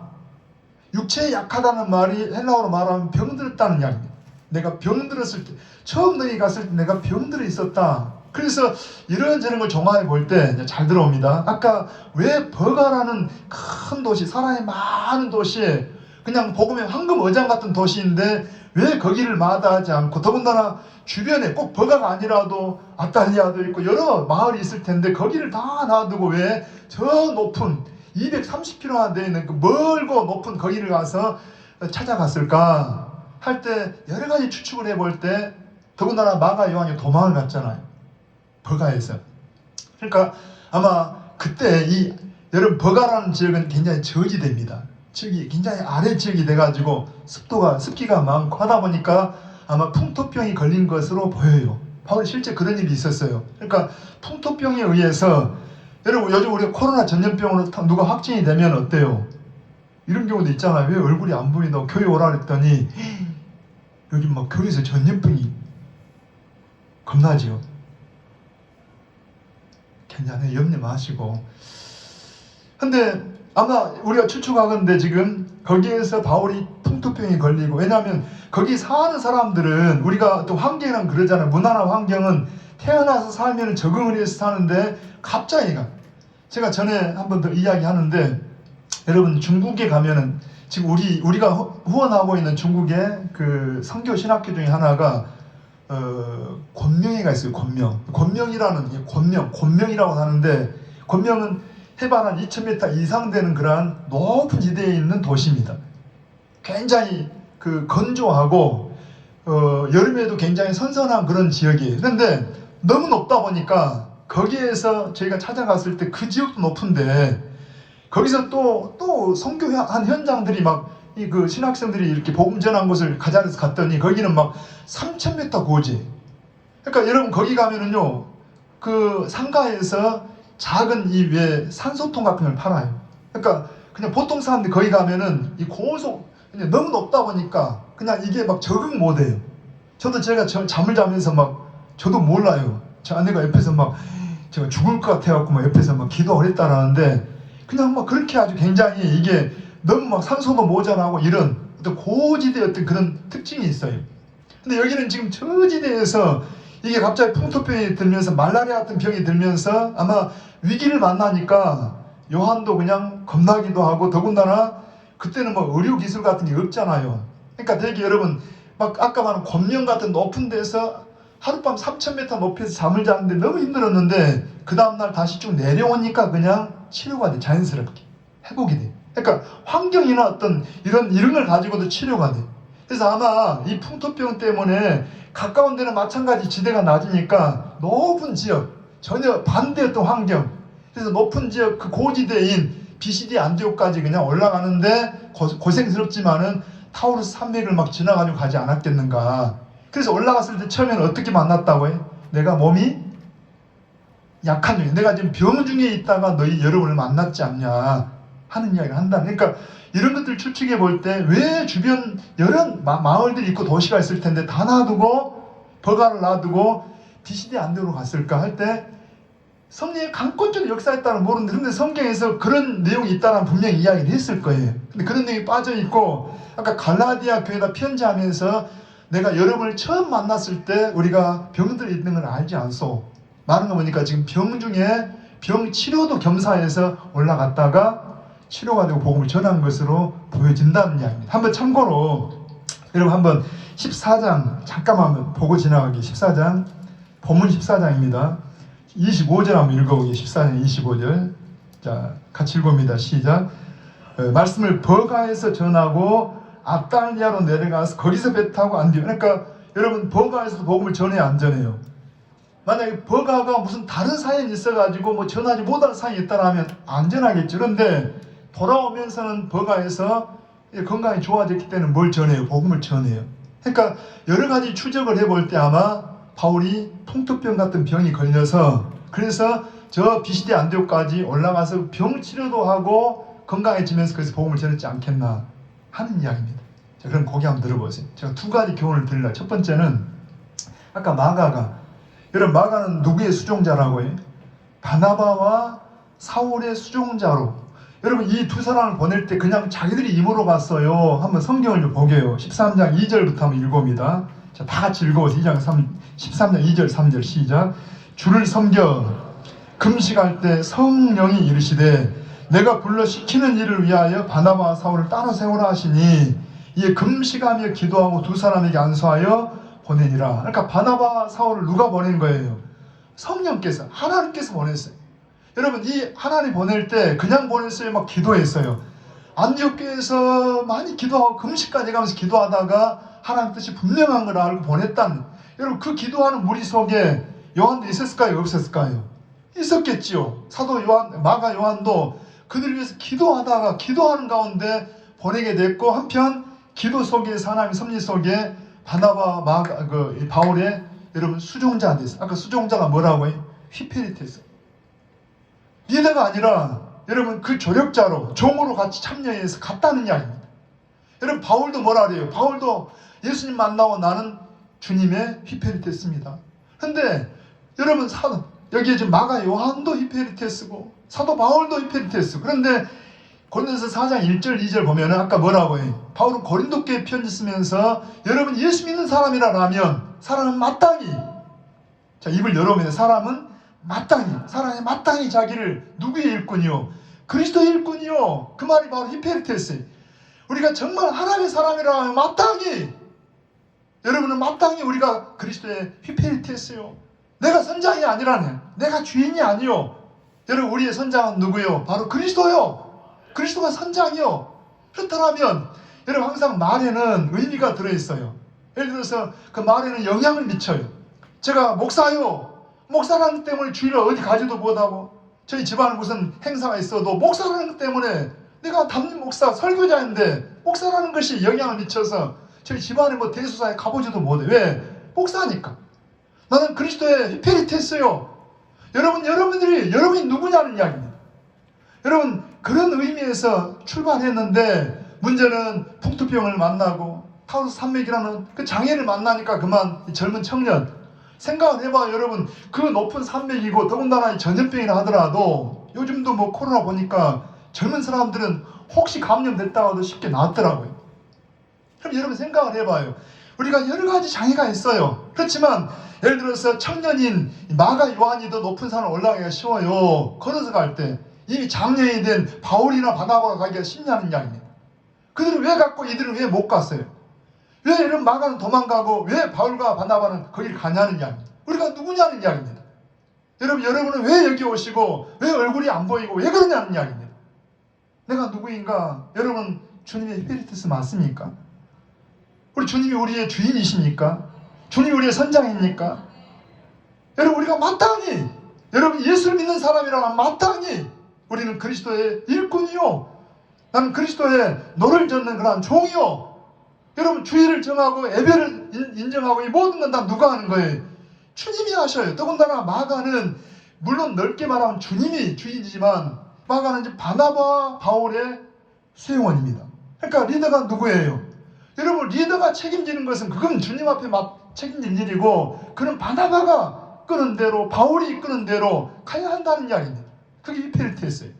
육체에 약하다는 말이 헬라어로 말하면 병들었다는 이야기입니다. 내가 병들었을 때, 처음 너희 갔을 때 내가 병들어 있었다. 그래서 이런저런 걸 종합해 볼 때 잘 들어옵니다. 아까 왜 버가라는 큰 도시, 사람이 많은 도시에 그냥 복음의 황금어장 같은 도시인데 왜 거기를 마다하지 않고, 더군다나 주변에 꼭 버가가 아니라도 아탈리아도 있고 여러 마을이 있을 텐데 거기를 다 놔두고 왜 저 높은 230km나 되어 있는 그 멀고 높은 거기를 가서 찾아갔을까 할 때 여러 가지 추측을 해볼 때, 더군다나 마가 요한이 도망을 갔잖아요, 버가에서. 그러니까 아마 그때 이 여러분 버가라는 지역은 굉장히 저지대입니다. 지역이 굉장히 아래 지역이 돼가지고 습기가 많고 하다 보니까 아마 풍토병이 걸린 것으로 보여요. 바울이 실제 그런 일이 있었어요. 그러니까 풍토병에 의해서, 여러분 요즘 우리가 코로나 전염병으로 누가 확진이 되면 어때요? 이런 경우도 있잖아요. 왜 얼굴이 안 보인다고 교회 오라 그랬더니 요즘 막 교회에서 전염병이 겁나지요. 괜찮아요. 염려 마시고. 근데 아마 우리가 추측하건대 지금 거기에서 바울이 풍토병이 걸리고, 왜냐하면 거기 사는 사람들은, 우리가 또 환경이란 그러잖아요. 문화나 환경은 태어나서 살면 적응을 해서 사는데 갑자기 제가 전에 한 번 더 이야기하는데, 여러분 중국에 가면은 지금 우리가 후원하고 있는 중국의 그 선교 신학교 중에 하나가 곤명이가 있어요. 곤명이라는 곤명이라고 하는데, 곤명은 해발 한 2000m 이상 되는 그러한 높은 지대에 있는 도시입니다. 굉장히 그 건조하고 여름에도 굉장히 선선한 그런 지역이에요. 그런데 너무 높다 보니까 거기에서 저희가 찾아갔을 때 그 지역도 높은데 거기서 또 선교한 현장들이 막 그 신학생들이 이렇게 복음 전한 곳을 가자해서 갔더니 거기는 막 3000m 고지. 그러니까 여러분 거기 가면은요, 그 상가에서 작은 이 왜 산소통 같은 걸 팔아요. 그러니까 그냥 보통 사람들이 거기 가면은 이 고속, 그냥 너무 높다 보니까 그냥 이게 막 적응 못해요. 저도 제가 잠을 자면서 막 저도 몰라요. 저 아내가 옆에서 막 제가 죽을 것 같아갖고 막 옆에서 막 기도를 했다라는데, 그냥 막 그렇게 아주 굉장히 이게 너무 막 산소도 모자라고 이런 어떤 고지대의 어떤 그런 특징이 있어요. 근데 여기는 지금 저지대에서 이게 갑자기 풍토병이 들면서 말라리아 같은 병이 들면서 아마 위기를 만나니까 요한도 그냥 겁나기도 하고, 더군다나 그때는 뭐 의료기술 같은 게 없잖아요. 그러니까 되게 여러분 막 아까 말한 곤명 같은 높은 데서 하룻밤 3000m 높이에서 잠을 자는데 너무 힘들었는데 그 다음날 다시 쭉 내려오니까 그냥 치료가 돼. 자연스럽게 회복이 돼. 그러니까 환경이나 어떤 이런 걸 가지고도 치료가 돼. 그래서 아마 이 풍토병 때문에 가까운 데는 마찬가지 지대가 낮으니까 높은 지역, 전혀 반대였던 환경, 그래서 높은 지역 그 고지대인 비시디 안디옥까지 그냥 올라가는데 고생스럽지만은 타우루스 산맥을 막 지나가지고 가지 않았겠는가. 그래서 올라갔을 때 처음에는 어떻게 만났다고 해? 내가 몸이 약한 중에, 내가 지금 병 중에 있다가 너희 여러분을 만났지 않냐 하는 이야기를 한다. 그러니까 이런 것들 추측해 볼 때 왜 주변 여러 마을들이 있고 도시가 있을 텐데 다 놔두고 버가를 놔두고 비시디 안디옥으로 갔을까 할 때, 성령의 강권적인 역사였다는 모르는데, 근데 성경에서 그런 내용이 있다는 분명히 이야기를 했을 거예요. 근데 그런 내용이 빠져 있고, 아까 갈라디아 교회에다 편지하면서 내가 여러분을 처음 만났을 때 우리가 병들이 있는 걸 알지 않소. 많은 거 보니까 지금 병 중에 병 치료도 겸사해서 올라갔다가 치료가 되고 복음을 전한 것으로 보여진다는 이야기입니다. 한번 참고로 여러분 한번 14장 잠깐만 한번 보고 지나가기. 14장 본문 14장입니다. 25절 한번 읽어보기. 14장 25절. 자, 같이 읽어봅니다. 시작. 말씀을 버가에서 전하고 아탈리아로 내려가서 거기서 배 타고 안디옥. 그러니까 여러분 버가에서도 복음을 전해야 안 전해요. 만약에 버가가 무슨 다른 사연이 있어가지고 뭐 전하지 못할 사연이 있다라면 안 전하겠죠. 그런데 돌아오면서는 버가에서 건강이 좋아졌기 때문에 뭘 전해요? 복음을 전해요. 그러니까 여러 가지 추적을 해볼 때 아마 바울이 풍토병 같은 병이 걸려서, 그래서 저 비시디 안디옥까지 올라가서 병 치료도 하고 건강해지면서 그래서 복음을 전했지 않겠나 하는 이야기입니다. 자, 그럼 거기 한번 들어보세요. 제가 두 가지 교훈을 드리려고. 첫 번째는 아까 여러분 마가는 누구의 수종자라고 해요? 바나바와 사울의 수종자로. 여러분 이 두 사람을 보낼 때 그냥 자기들이 임으로 갔어요. 한번 성경을 좀 보게요. 13장 2절부터 한번 읽어봅니다. 자, 다 같이 읽어보세요. 13장 2절 3절 시작. 주를 섬겨 금식할 때 성령이 이르시되 내가 불러 시키는 일을 위하여 바나바와 사울을 따로 세우라 하시니 이에 금식하며 기도하고 두 사람에게 안수하여 보내니라. 그러니까 바나바와 사울을 누가 보낸 거예요? 성령께서, 하나님께서 보냈어요. 여러분 이 하나님 보낼 때 그냥 보냈어요? 막 기도했어요? 안디옥교에서 많이 기도하고 금식까지 가면서 기도하다가 하나님 뜻이 분명한 걸 알고 보냈다는, 여러분 그 기도하는 무리 속에 요한도 있었을까요? 없었을까요? 있었겠지요. 사도 요한, 마가 요한도 그들을 위해서 기도하다가 기도하는 가운데 보내게 됐고, 한편 기도 속에서 하나님의 섭리 속에 바나바, 마가, 바울의 여러분 수종자가 됐어요. 아까 수종자가 뭐라고요? 휘페리테스. 리더가 아니라 여러분 그 조력자로, 종으로 같이 참여해서 갔다는 이야기입니다. 여러분 바울도 뭐라 그래요? 바울도 예수님 만나고 나는 주님의 휘페리테스입니다. 근데 여러분 여기에 지금 마가 요한도 휘페리테스고 사도 바울도 휘페리테스. 그런데 고린도서 4장 1절 2절 보면은 아까 뭐라고 해요? 바울은 고린도교에 편지 쓰면서 여러분 예수 믿는 사람이라면 사람은 마땅히, 자 입을 열어보면 사람은 사람이 마땅히 자기를 누구의 일꾼이요? 그리스도의 일꾼이요. 그 말이 바로 휘페리테스예요. 우리가 정말 하나님의 사람이라면 마땅히, 여러분은 마땅히 우리가 그리스도의 휘페리테스요. 내가 선장이 아니라네. 내가 주인이 아니요. 여러분 우리의 선장은 누구요? 바로 그리스도요. 그리스도가 선장이요. 그렇다면 여러분 항상 말에는 의미가 들어있어요. 예를 들어서 그 말에는 영향을 미쳐요. 제가 목사요. 목사라는 것 때문에 주일을 어디 가지도 못하고, 저희 집안에 무슨 행사가 있어도 목사라는 것 때문에, 내가 담임 목사 설교자인데 목사라는 것이 영향을 미쳐서 저희 집안에 뭐 대수사에 가보지도 못해. 왜? 목사니까. 나는 그리스도의 휘페리테스요. 여러분이 누구냐는 이야기입니다. 여러분 그런 의미에서 출발했는데 문제는 풍토병을 만나고 타우루스 산맥이라는 그 장애를 만나니까 그만 이 젊은 청년, 생각을 해봐요. 여러분 그 높은 산맥이고 더군다나 전염병이라 하더라도 요즘도 뭐 코로나 보니까 젊은 사람들은 혹시 감염됐다고 해도 쉽게 낫더라고요. 그럼 여러분 생각을 해봐요. 우리가 여러 가지 장애가 있어요. 그렇지만 예를 들어서 청년인 마가 요한이 더 높은 산을 올라가기가 쉬워요. 걸어서 갈 때. 이미 장년이 된 바울이나 바나바가 가기가 쉽냐는 이야기입니다. 그들은 왜 갔고 이들은 왜 못 갔어요? 왜 이런 마가는 도망가고 왜 바울과 바나바는 거기를 가냐는 이야기입니다. 우리가 누구냐는 이야기입니다. 여러분은 왜 여기 오시고 왜 얼굴이 안 보이고 왜 그러냐는 이야기입니다. 내가 누구인가? 여러분 주님의 휘페리테스 맞습니까? 우리 주님이 우리의 주인이십니까? 주님이 우리의 선장입니까? 여러분 우리가 마땅히, 여러분 예수를 믿는 사람이라면 마땅히 우리는 그리스도의 일꾼이요. 나는 그리스도의 노를 젓는 그런 종이요. 여러분 주일을 정하고 예배를 인정하고 이 모든 건 다 누가 하는 거예요? 주님이 하셔요. 더군다나 마가는 물론 넓게 말하면 주님이 주인이지만 마가는 이제 바나바 바울의 수행원입니다. 그러니까 리더가 누구예요? 여러분 리더가 책임지는 것은 그건 주님 앞에 책임질 일이고, 그는 바나바가 끄는 대로 바울이 이끄는 대로 가야 한다는 이야기입니다. 그게 휘페리테스예요.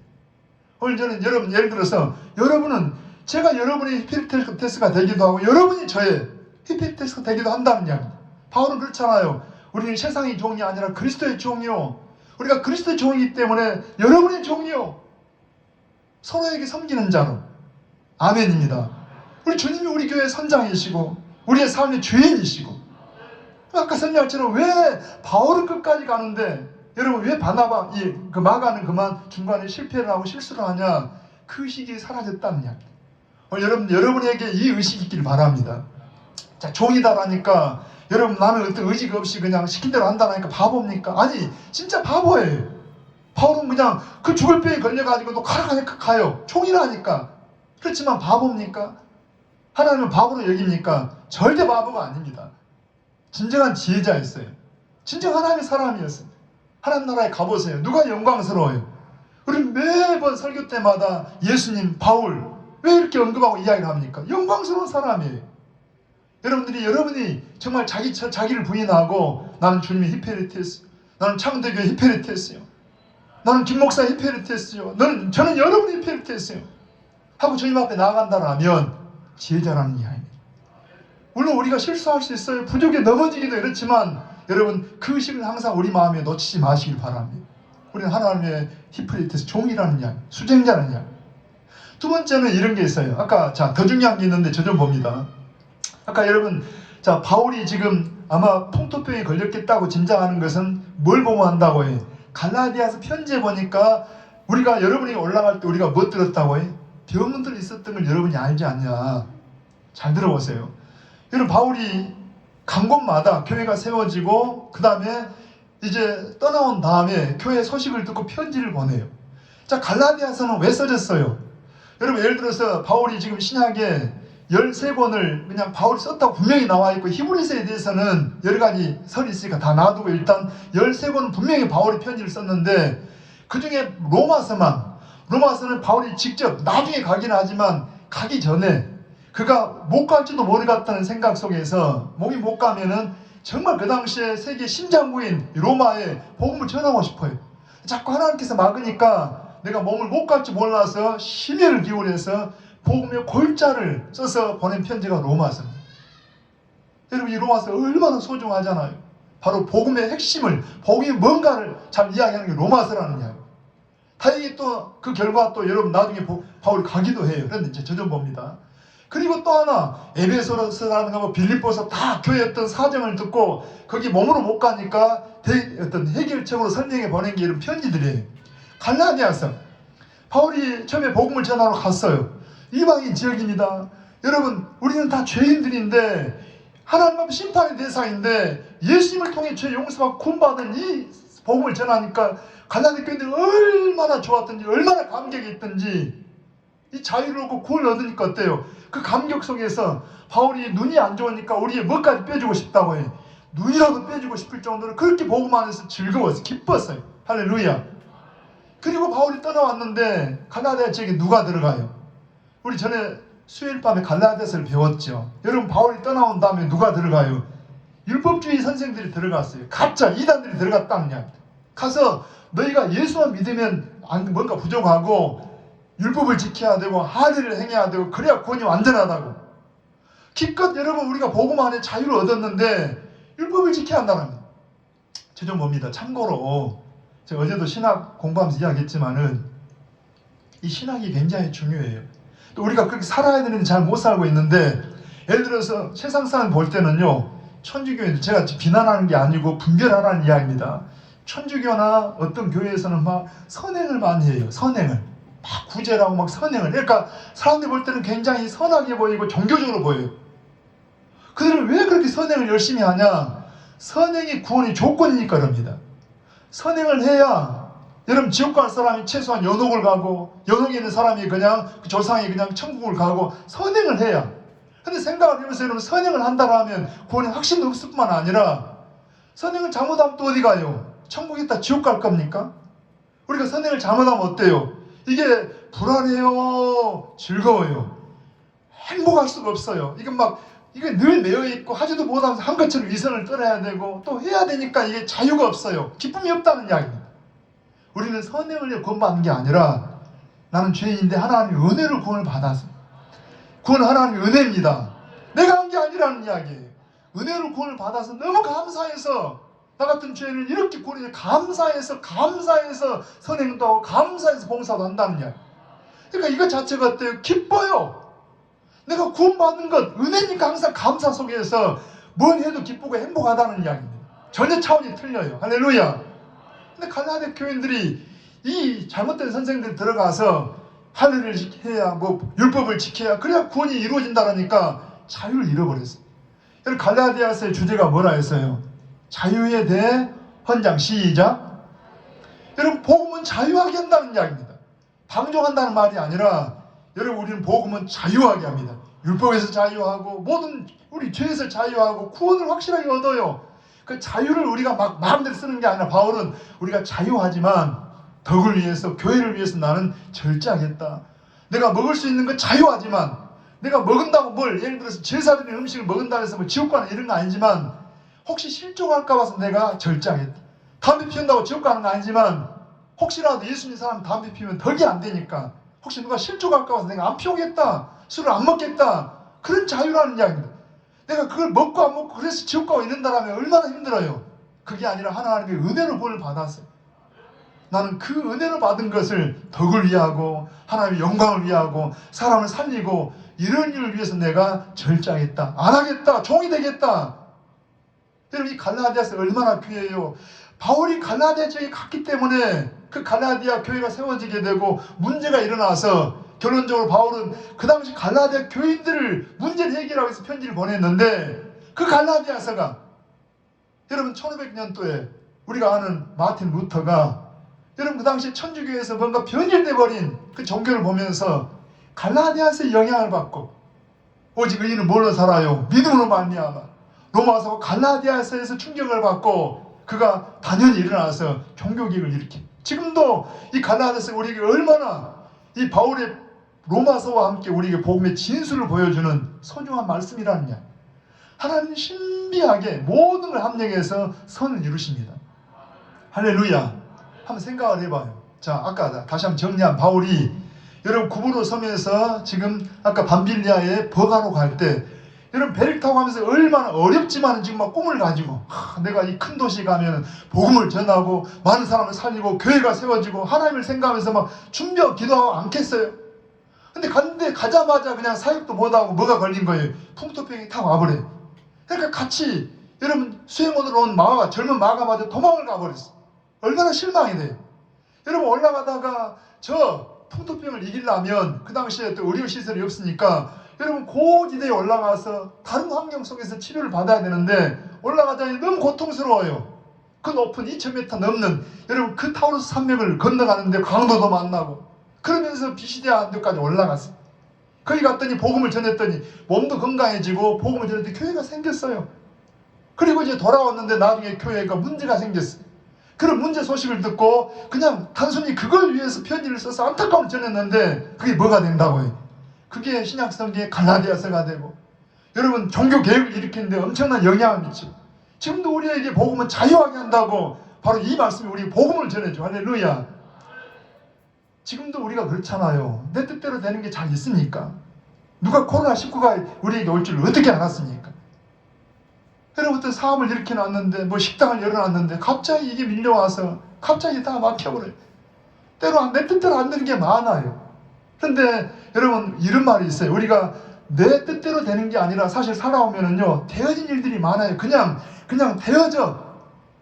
오늘 저는 여러분 예를 들어서 여러분은 제가 여러분의 휘페리테스가 되기도 하고 여러분이 저의 휘페리테스가 되기도 한다는 이야기입니다. 바울은 그렇잖아요. 우리는 세상의 종이 아니라 그리스도의 종이요. 우리가 그리스도의 종이기 때문에 여러분의 종이요. 서로에게 섬기는 자로. 아멘입니다. 우리 주님이 우리 교회의 선장이시고 우리의 삶의 주인이시고, 아까 설명처럼 왜 바울은 끝까지 가는데 여러분 왜 바나바 그 마가는 그만 중간에 실패를 하고 실수를 하냐? 그 의식이 사라졌다는 이야기. 여러분에게 이 의식이 있기를 바랍니다. 자, 종이다라니까 여러분 나는 어떤 의식 없이 그냥 시킨 대로 한다라니까 바보입니까? 아니 진짜 바보예요. 바울은 그냥 그 죽을 병에 걸려가지고도 가라가니까 가요. 종이라니까. 그렇지만 바보입니까? 하나님은 바보로 여깁니까? 절대 바보가 아닙니다. 진정한 지혜자였어요. 진정 하나님의 사람이었어요. 하나님 나라에 가보세요. 누가 영광스러워요? 우리 매번 설교 때마다 예수님, 바울 왜 이렇게 언급하고 이야기를 합니까? 영광스러운 사람이에요. 여러분이 정말 자기를 부인하고 나는 주님의 휘페리테스, 나는 창대교의 휘페리테스요. 나는 김 목사 히페리테스요. 저는 여러분이 히페리테스요. 하고 주님 앞에 나아간다라면 제자라는 이야기입니다. 물론 우리가 실수할 수 있어요. 부족에 넘어지기도 이렇지만 여러분 그 의식을 항상 우리 마음에 놓치지 마시길 바랍니다. 우리는 하나님의 히프리테스 종이라는 이야기, 수쟁자라는 이야기. 두 번째는 이런 게 있어요. 아까 더 중요한 게 있는데 저 좀 봅니다. 아까 여러분 바울이 지금 아마 풍토병에 걸렸겠다고 짐작하는 것은 뭘 보고 한다고 해요? 갈라디아서 편지에 보니까 우리가 여러분이 올라갈 때 우리가 뭐 들었다고 해요? 병들 있었던 걸 여러분이 알지 않냐? 잘 들어보세요. 여러분 바울이 간 곳마다 교회가 세워지고 그 다음에 이제 떠나온 다음에 교회 소식을 듣고 편지를 보내요. 자, 갈라디아서는 왜 써졌어요? 여러분 예를 들어서 바울이 지금 신약에 13권을 그냥 바울이 썼다고 분명히 나와 있고 히브리서에 대해서는 여러 가지 설이 있으니까 다 놔두고 일단 13권은 분명히 바울이 편지를 썼는데 그 중에 로마서는 바울이 직접 나중에 가긴 하지만 가기 전에 그가 못 갈지도 모르겠다는 생각 속에서 몸이 못 가면은 정말 그 당시에 세계 심장부인 로마에 복음을 전하고 싶어요. 자꾸 하나님께서 막으니까 내가 몸을 못 갈지 몰라서 심혈을 기울여서 복음의 골자를 써서 보낸 편지가 로마서입니다. 여러분 이 로마서 얼마나 소중하잖아요. 바로 복음의 핵심을, 복음이 뭔가를 잘 이야기하는 게 로마서라는 이야기. 다행히 또 그 결과 또 여러분 나중에 바울이 가기도 해요. 그런데 이제 저 좀 봅니다. 그리고 또 하나 에베소서라든가 뭐 빌립보서 다 교회 어떤 사정을 듣고 거기 몸으로 못 가니까 어떤 해결책으로 설명해 보낸 게 이런 편지들이에요. 갈라디아서 바울이 처음에 복음을 전하러 갔어요. 이방인 지역입니다. 여러분 우리는 다 죄인들인데 하나님 앞에 심판의 대상인데 예수님을 통해 죄 용서받고 구원받은 이 복음을 전하니까 갈라디아 교인들이 얼마나 좋았던지 얼마나 감격이 있던지 이 자유를 얻고 구원을 얻으니까 어때요? 그 감격 속에서 바울이 눈이 안 좋으니까 우리의 뭐까지 빼주고 싶다고 해. 눈이라도 빼주고 싶을 정도로 그렇게 복음 안에서 즐거웠어요. 기뻤어요. 할렐루야. 그리고 바울이 떠나왔는데 갈라디아 지역에 누가 들어가요? 우리 전에 수요일 밤에 갈라디아서를 배웠죠. 여러분 바울이 떠나온 다음에 누가 들어가요? 율법주의 선생들이 들어갔어요. 가짜 이단들이 들어갔다는 이야기. 가서 너희가 예수만 믿으면 뭔가 부족하고 율법을 지켜야 되고 하리를 행해야 되고 그래야 구원이 완전하다고. 기껏 여러분 우리가 복음 안에 자유를 얻었는데 율법을 지켜야 한다는 거예요. 저 좀 봅니다. 참고로 제가 어제도 신학 공부하면서 이야기했지만은 이 신학이 굉장히 중요해요. 또 우리가 그렇게 살아야 되는데 잘 못 살고 있는데 예를 들어서 세상 사람 볼 때는요 천주교인들 제가 비난하는 게 아니고 분별하라는 이야기입니다. 천주교나 어떤 교회에서는 막 선행을 많이 해요. 선행을 막 구제라고 막 선행을. 그러니까 사람들이 볼 때는 굉장히 선하게 보이고 종교적으로 보여요. 그들은 왜 그렇게 선행을 열심히 하냐? 선행이 구원의 조건이니까 그럽니다. 선행을 해야 여러분 지옥 갈 사람이 최소한 연옥을 가고 연옥에 있는 사람이 그냥 그 조상이 그냥 천국을 가고 선행을 해야. 근데 생각을 해보세요. 여러분 선행을 한다고 하면 구원의 확신도 없을 뿐만 아니라 선행을 잘못하면 또 어디 가요? 천국에 있다 지옥 갈 겁니까? 우리가 선행을 잘못하면 어때요? 이게 불안해요? 즐거워요? 행복할 수가 없어요. 이게 늘 매여있고 하지도 못하면서 한 것처럼 위선을 떨어야 되고 또 해야 되니까 이게 자유가 없어요. 기쁨이 없다는 이야기입니다. 우리는 선행을 구원받는 게 아니라 나는 죄인인데 하나님의 은혜로 구원을 받아서 구원은 하나님의 은혜입니다. 내가 한 게 아니라는 이야기예요. 은혜로 구원을 받아서 너무 감사해서 나 같은 죄인을 이렇게 구원해 감사해서 선행도 하고 감사해서 봉사도 한다는 이야기. 그러니까 이것 자체가 어때요? 기뻐요. 내가 구원받은 것 은혜니까 항상 감사 속에서 뭘 해도 기쁘고 행복하다는 이야기입니다. 전혀 차원이 틀려요. 할렐루야. 근데 갈라디아 교인들이 이 잘못된 선생들이 들어가서 할례를 해야 뭐 율법을 지켜야 그래야 구원이 이루어진다라니까 자유를 잃어버렸어요. 여러분 갈라디아서의 주제가 뭐라 했어요? 자유에 대해 헌장. 시작. 여러분 복음은 자유하게 한다는 이야기입니다. 방종한다는 말이 아니라 여러분 우리는 복음은 자유하게 합니다. 율법에서 자유하고 모든 우리 죄에서 자유하고 구원을 확실하게 얻어요. 그 자유를 우리가 막 마음대로 쓰는 게 아니라 바울은 우리가 자유하지만 덕을 위해서 교회를 위해서 나는 절제하겠다. 내가 먹을 수 있는 건 자유하지만 내가 먹은다고 뭘 예를 들어서 제사드리는 음식을 먹는다고 해서 뭐 지옥 가는 이런 거 아니지만 혹시 실종할까 봐서 내가 절제하겠다. 담배 피운다고 지옥 가는 거 아니지만 혹시라도 예수 믿는 사람 담배 피우면 덕이 안 되니까 혹시 누가 실족할까 봐서 내가 안 피우겠다, 술을 안 먹겠다, 그런 자유라는 이야기입니다. 내가 그걸 먹고 안 먹고 그래서 지옥 가고 있는다라면 얼마나 힘들어요. 그게 아니라 하나님의 은혜로 본을 받았어요. 나는 그 은혜로 받은 것을 덕을 위하고 하나님의 영광을 위하고 사람을 살리고 이런 일을 위해서 내가 절제하겠다, 안 하겠다, 종이 되겠다. 여러분, 이 갈라디아서 얼마나 귀해요. 바울이 갈라디아 지역에 갔기 때문에 그 갈라디아 교회가 세워지게 되고 문제가 일어나서 결론적으로 바울은 그 당시 갈라디아 교인들을 문제를 해결하기 위해서 편지를 보냈는데 그 갈라디아서가 여러분 1500년도에 우리가 아는 마틴 루터가 여러분 그 당시 천주교에서 뭔가 변질돼 버린 그 종교를 보면서 갈라디아서의 영향을 받고 오직 의인은 뭘로 살아요? 믿음으로 말미암아. 로마서 갈라디아서에서 충격을 받고 그가 단연히 일어나서 종교개혁을 일으킵니다. 지금도 이 갈라디아서 우리에게 얼마나 이 바울의 로마서와 함께 우리에게 복음의 진수를 보여주는 소중한 말씀이라느냐. 하나님은 신비하게 모든 걸 합력해서 선을 이루십니다. 할렐루야. 한번 생각을 해봐요. 자, 아까 다시 한번 정리한 바울이 여러분 구브로 섬에서 지금 아까 밤빌리아에 버가로 갈 때 여러분 배를 타고 가면서 얼마나 어렵지만 지금 막 꿈을 가지고 내가 이 큰 도시 가면 복음을 전하고 많은 사람을 살리고 교회가 세워지고 하나님을 생각하면서 막 준비하고 기도하고 않겠어요? 근데 갔는데 가자마자 그냥 사역도 못하고 뭐가 걸린 거예요. 풍토병이 타고 와버려요. 그러니까 같이 여러분 수행원으로 온 마가 젊은 마가마저 도망을 가버렸어. 얼마나 실망이 돼요. 여러분 올라가다가 저 풍토병을 이기려면 그 당시에 또 의료시설이 없으니까 여러분 고지대에 올라가서 다른 환경 속에서 치료를 받아야 되는데 올라가자니 너무 고통스러워요. 그 높은 2000m 넘는 여러분 그 타우루스 산맥을 건너가는데 강도도 만나고 그러면서 비시디아 안데까지 올라갔어요. 거기 갔더니 복음을 전했더니 몸도 건강해지고 복음을 전했더니 교회가 생겼어요. 그리고 이제 돌아왔는데 나중에 교회가 문제가 생겼어요. 그런 문제 소식을 듣고 그냥 단순히 그걸 위해서 편지를 써서 안타까움을 전했는데 그게 뭐가 된다고요? 그게 신약성경의 갈라디아서가 되고 여러분 종교 개혁을 일으키는데 엄청난 영향을 미치고 지금도 우리에게 복음은 자유하게 한다고 바로 이 말씀이 우리 복음을 전해줘. 할렐루야. 지금도 우리가 그렇잖아요. 내 뜻대로 되는 게 잘 있습니까? 누가 코로나19가 우리에게 올 줄 어떻게 알았습니까? 여러분들 사업을 이렇게 놨는데 뭐 식당을 열어놨는데 갑자기 이게 밀려와서 갑자기 다 막혀버려요. 때로 내 뜻대로 안 되는 게 많아요. 그런데 여러분 이런 말이 있어요. 우리가 내 뜻대로 되는 게 아니라 사실 살아오면은요 되어진 일들이 많아요. 그냥 되어져.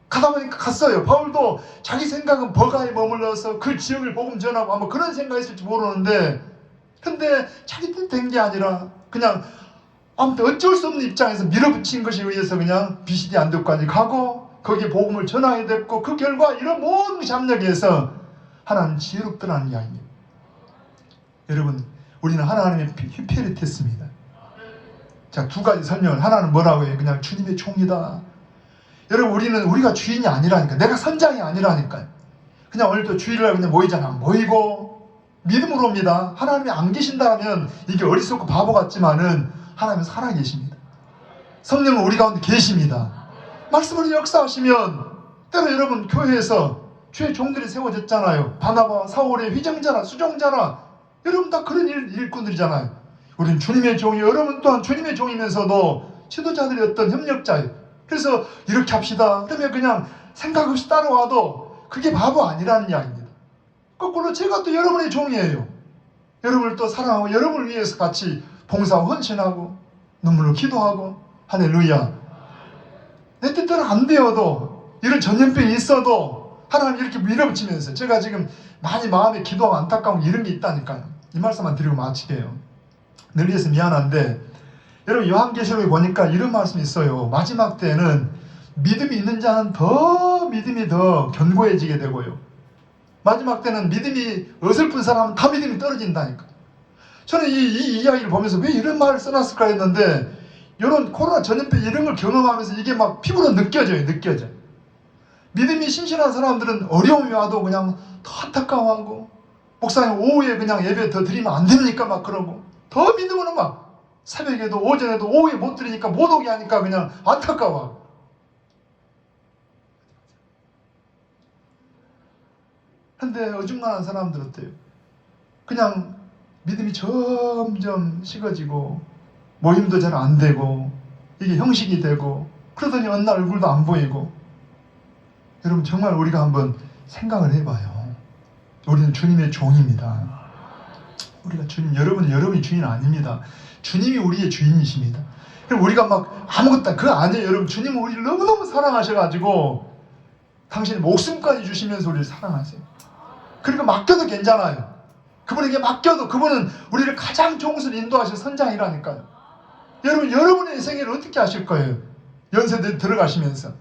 가다 보니까 갔어요. 바울도 자기 생각은 버가에 머물러서 그 지역을 복음 전하고 아마 그런 생각했을지 모르는데 근데 자기 뜻 된 게 아니라 그냥 아무튼 어쩔 수 없는 입장에서 밀어붙인 것에 의해서 그냥 비시디 안독까지 가고 거기에 복음을 전하게 됐고 그 결과 이런 모든 것이 합력해서 하나님 지혜롭더라는 이야기입니다. 여러분 우리는 하나님의 휘페리테스입니다. 자, 두 가지 설명을. 하나는 뭐라고 해요? 그냥 주님의 종이다. 여러분 우리가 주인이 아니라니까. 내가 선장이 아니라니까요. 그냥 오늘도 주일날 그냥 모이잖아. 모이고 믿음으로 옵니다. 하나님이 안 계신다면 이게 어리석고 바보 같지만은 하나님은 살아계십니다. 성령은 우리 가운데 계십니다. 말씀으로 역사하시면 때로 여러분 교회에서 주의 종들이 세워졌잖아요. 바나바, 사울의 휘정자나 수종자나 여러분 다 그런 일꾼들이잖아요. 우리는 주님의 종이 여러분 또한 주님의 종이면서도 지도자들의 어떤 협력자예요. 그래서 이렇게 합시다. 그러면 그냥 생각 없이 따라와도 그게 바보 아니라는 이야기입니다. 거꾸로 제가 또 여러분의 종이에요. 여러분을 또 사랑하고 여러분을 위해서 같이 봉사하고 헌신하고 눈물로 기도하고 할렐루야. 내 뜻대로 안 되어도 이런 전염병이 있어도 하나님 이렇게 밀어붙이면서 제가 지금 많이 마음에 기도하고 안타까운 이런 게 있다니까요. 이 말씀만 드리고 마치게요. 늘리해서 미안한데 여러분 요한계시록에 보니까 이런 말씀이 있어요. 마지막 때는 믿음이 있는 자는 더 믿음이 더 견고해지게 되고요. 마지막 때는 믿음이 어설픈 사람은 다 믿음이 떨어진다니까. 저는 이 이야기를 보면서 왜 이런 말을 써놨을까 했는데 이런 코로나 전염병 이런 걸 경험하면서 이게 막 피부로 느껴져요. 믿음이 신실한 사람들은 어려움이 와도 그냥 더 안타까워하고 목사님 오후에 그냥 예배 더 드리면 안 됩니까? 막 그러고 더 믿음으로 막 새벽에도 오전에도 오후에 못 드리니까 못 오게 하니까 그냥 안타까워. 근데 어중간한 사람들 어때요? 그냥 믿음이 점점 식어지고 모임도 잘 안 되고 이게 형식이 되고 그러더니 어느 날 얼굴도 안 보이고. 여러분 정말 우리가 한번 생각을 해봐요. 우리는 주님의 종입니다. 우리가 주님, 여러분이 주인 아닙니다. 주님이 우리의 주인이십니다. 그럼 우리가 막 아무것도 그거 아니에요. 여러분 주님은 우리를 너무너무 사랑하셔가지고 당신이 목숨까지 주시면서 우리를 사랑하세요. 그러니까 맡겨도 괜찮아요. 그분에게 맡겨도 그분은 우리를 가장 좋은 것을 인도하실 선장이라니까요. 여러분의 생애를 어떻게 하실 거예요? 연세대 들어가시면서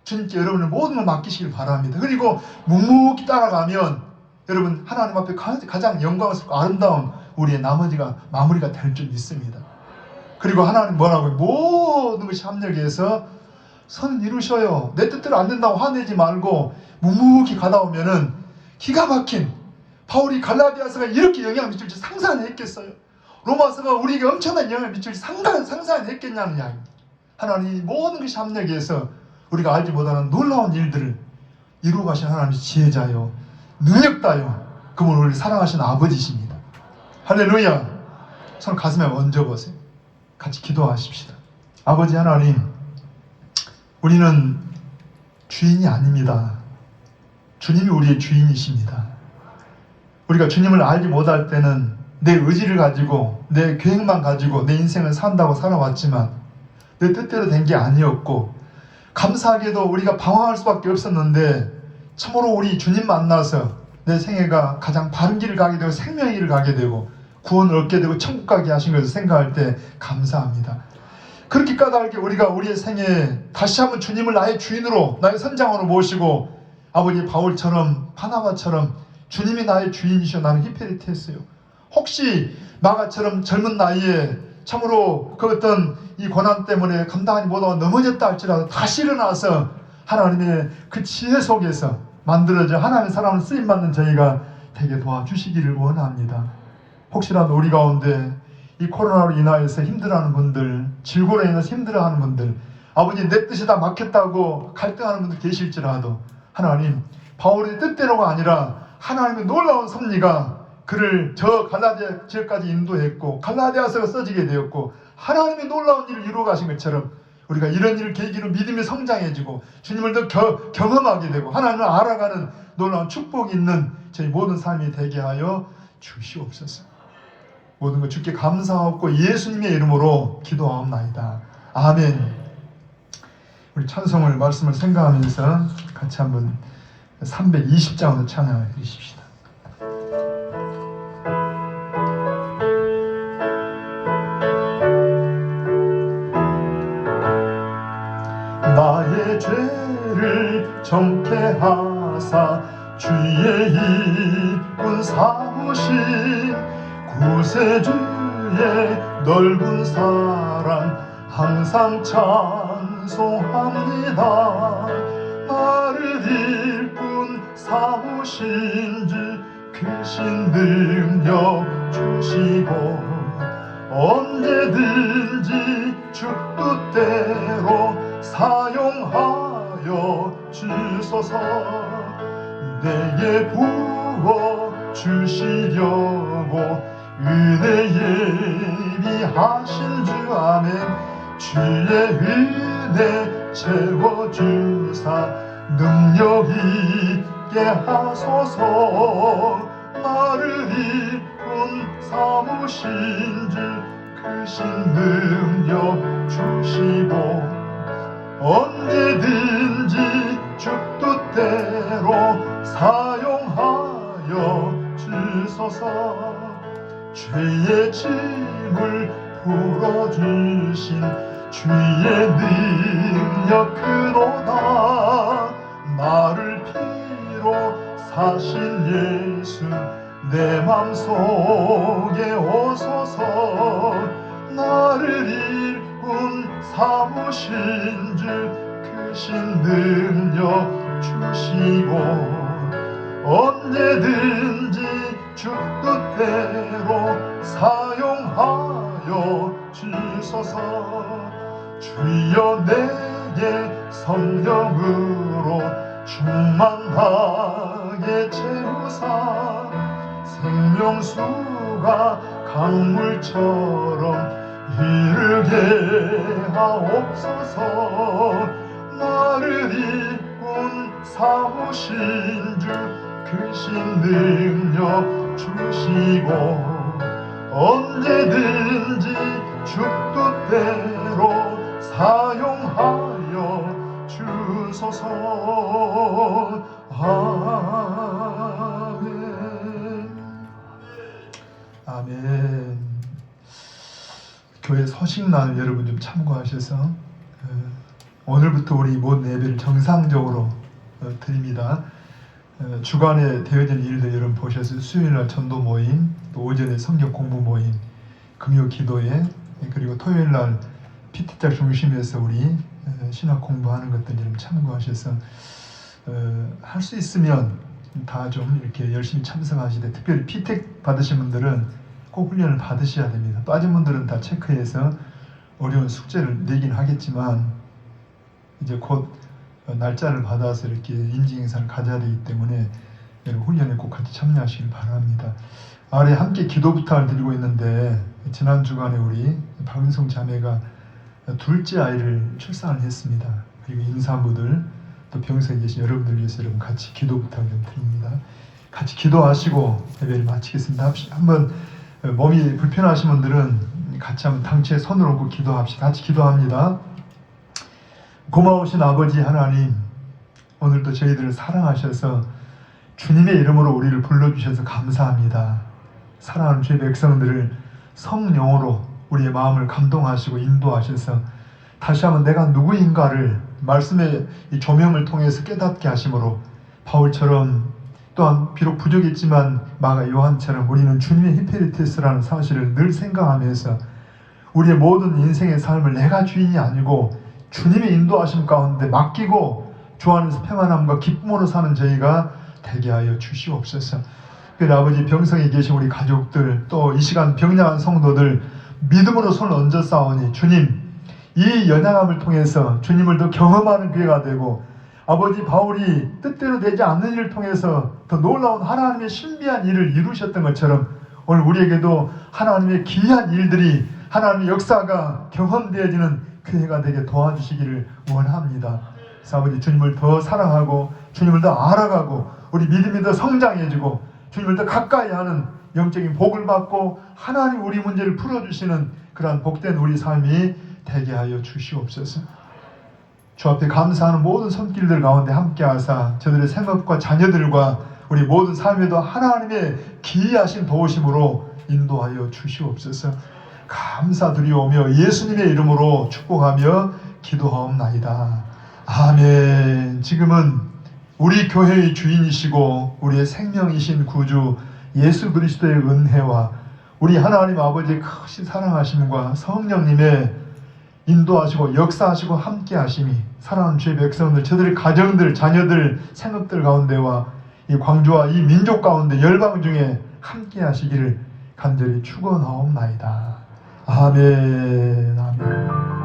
주님께 여러분의 모든 걸 맡기시길 바랍니다. 그리고 묵묵히 따라가면 여러분 하나님 앞에 가장 영광스럽고 아름다운 우리의 마무리가 될 줄 믿습니다. 그리고 하나님 뭐라고요? 모든 것이 합력해서 선을 이루셔요. 내 뜻대로 안 된다고 화내지 말고 묵묵히 가다 오면은 기가 막힌 바울이 갈라디아서가 이렇게 영향을 미칠 줄 상상을 했겠어요? 로마서가 우리에게 엄청난 영향을 미칠 줄 상상을 했겠냐는 이야기입니다. 하나님 모든 것이 합력해서 우리가 알지 못하는 놀라운 일들을 이루어 가신 하나님의 지혜자요 능력다요 그분 우리를 사랑하시는 아버지십니다. 할렐루야. 손 가슴에 얹어보세요. 같이 기도하십시다. 아버지 하나님, 우리는 주인이 아닙니다. 주님이 우리의 주인이십니다. 우리가 주님을 알지 못할 때는 내 의지를 가지고 내 계획만 가지고 내 인생을 산다고 살아왔지만 내 뜻대로 된 게 아니었고 감사하게도 우리가 방황할 수밖에 없었는데 참으로 우리 주님 만나서 내 생애가 가장 바른 길을 가게 되고 생명의 길을 가게 되고 구원을 얻게 되고 천국 가게 하신 것을 생각할 때 감사합니다. 그렇게 까닭에 우리가 우리의 생애에 다시 한번 주님을 나의 주인으로 나의 선장으로 모시고 아버지 바울처럼 바나바처럼 주님이 나의 주인이시오 나는 히페리테스요. 혹시 마가처럼 젊은 나이에 참으로 그 어떤 이 고난 때문에 감당하지 못하고 넘어졌다 할지라도 다시 일어나서 하나님의 그 지혜 속에서 만들어져 하나님의 사람을 쓰임받는 저희가 되게 도와주시기를 원합니다. 혹시라도 우리 가운데 이 코로나로 인하여서 힘들어하는 분들, 질고로 인해서 힘들어하는 분들, 아버지 내 뜻이 다 막혔다고 갈등하는 분들 계실지라도 하나님 바울의 뜻대로가 아니라 하나님의 놀라운 섭리가 그를 저 갈라디아 지역까지 인도했고 갈라디아서가 써지게 되었고 하나님의 놀라운 일을 이루어 가신 것처럼 우리가 이런 일을 계기로 믿음이 성장해지고 주님을 더 경험하게 되고 하나님을 알아가는 놀라운 축복이 있는 저희 모든 삶이 되게 하여 주시옵소서. 모든 것 주께 감사하고 예수님의 이름으로 기도하옵나이다. 아멘. 우리 찬송을 말씀을 생각하면서 같이 한번 320장으로 찬양해 주십시다. 나의 죄를 정케 하사 주의 일꾼 삼으신 구세주의 넓은 사랑 항상 찬송합니다. 나를 일꾼 삼으신 주 크신 능력 주시고 언제든지 주 뜻대로 사용하여 주소서. 내게 부어 주시려고 은혜 예비하신 주 아멘. 주의 은혜 채워주사 능력 있게 하소서. 나를 일꾼 삼으신 주 크신 능력 주시고 언제든지 주 뜻대로 사용하여 주소서. 죄의 짐을 풀어주신 주의 능력 크도다. 나를 피로 사신 예수 내 맘속에 오소서. 나를 일꾼 삼으신 주 크신 능력 주시고 언제든지 주 뜻대로 사용하여 주소서. 주여 내게 성령으로 충만하게 채우사 생명수가 강물처럼 흐르게 하옵소서. 나를 이끈 사오신 주 크신 능력 주시고 언제든지 주 뜻대로 사용하여 주소서. 아멘. 아멘. 교회 서식날 여러분 좀 참고하셔서 오늘부터 우리 모든 예배를 정상적으로 드립니다. 주간에 되어진 일들 여러분 보셔서 수요일날 전도 모임, 또 오전에 성경 공부 모임, 금요 기도회, 그리고 토요일날 PT자 중심에서 우리 신학 공부하는 것들 여러분 참고하셔서 할 수 있으면 다 좀 이렇게 열심히 참석하시되, 특별히 피택 받으신 분들은 꼭 훈련을 받으셔야 됩니다. 빠진 분들은 다 체크해서 어려운 숙제를 내긴 하겠지만 이제 곧 날짜를 받아서 이렇게 인증 행사를 가져야 되기 때문에 여러분 훈련에 꼭 같이 참여하시길 바랍니다. 아래 함께 기도 부탁을 드리고 있는데, 지난 주간에 우리 박은송 자매가 둘째 아이를 출산을 했습니다. 그리고 임산부들 또 병성에 계신 여러분들 위해서 여러분 같이 기도 부탁을 좀 드립니다. 같이 기도하시고 예배를 마치겠습니다. 한번 몸이 불편하신 분들은 같이 한번 당체에 손을 얹고 기도합시다. 같이 기도합니다. 고마우신 아버지 하나님, 오늘도 저희들을 사랑하셔서 주님의 이름으로 우리를 불러주셔서 감사합니다. 사랑하는 주의 백성들을 성령으로 우리의 마음을 감동하시고 인도하셔서 다시 한번 내가 누구인가를 말씀의 이 조명을 통해서 깨닫게 하심으로 바울처럼, 또한 비록 부족했지만 마가 요한처럼 우리는 주님의 히페리테스라는 사실을 늘 생각하면서 우리의 모든 인생의 삶을 내가 주인이 아니고 주님의 인도하심 가운데 맡기고 주 안에서 평안함과 기쁨으로 사는 저희가 되게 하여 주시옵소서. 그래서 아버지, 병성에 계신 우리 가족들, 또 이 시간 병량한 성도들 믿음으로 손을 얹어 싸우니 주님, 이 연약함을 통해서 주님을 더 경험하는 기회가 되고, 아버지 바울이 뜻대로 되지 않는 일을 통해서 더 놀라운 하나님의 신비한 일을 이루셨던 것처럼 오늘 우리에게도 하나님의 기이한 일들이, 하나님의 역사가 경험되어지는 교회가 되게 도와주시기를 원합니다. 그래서 아버지, 주님을 더 사랑하고 주님을 더 알아가고 우리 믿음이 더 성장해지고 주님을 더 가까이 하는 영적인 복을 받고 하나님 우리 문제를 풀어주시는 그러한 복된 우리 삶이 되게 하여 주시옵소서. 주 앞에 감사하는 모든 손길들 가운데 함께하사 저들의 생업과 자녀들과 우리 모든 삶에도 하나님의 기이하신 도우심으로 인도하여 주시옵소서. 감사드리오며 예수님의 이름으로 축복하며 기도하옵나이다. 아멘. 지금은 우리 교회의 주인이시고 우리의 생명이신 구주 예수 그리스도의 은혜와 우리 하나님 아버지의 크신 사랑하심과 성령님의 인도하시고 역사하시고 함께 하심이 사랑하는 주의 백성들, 저들의 가정들, 자녀들, 생업들 가운데와 이 광주와 이 민족 가운데 열방 중에 함께 하시기를 간절히 축원하옵나이다. 아멘. 아멘.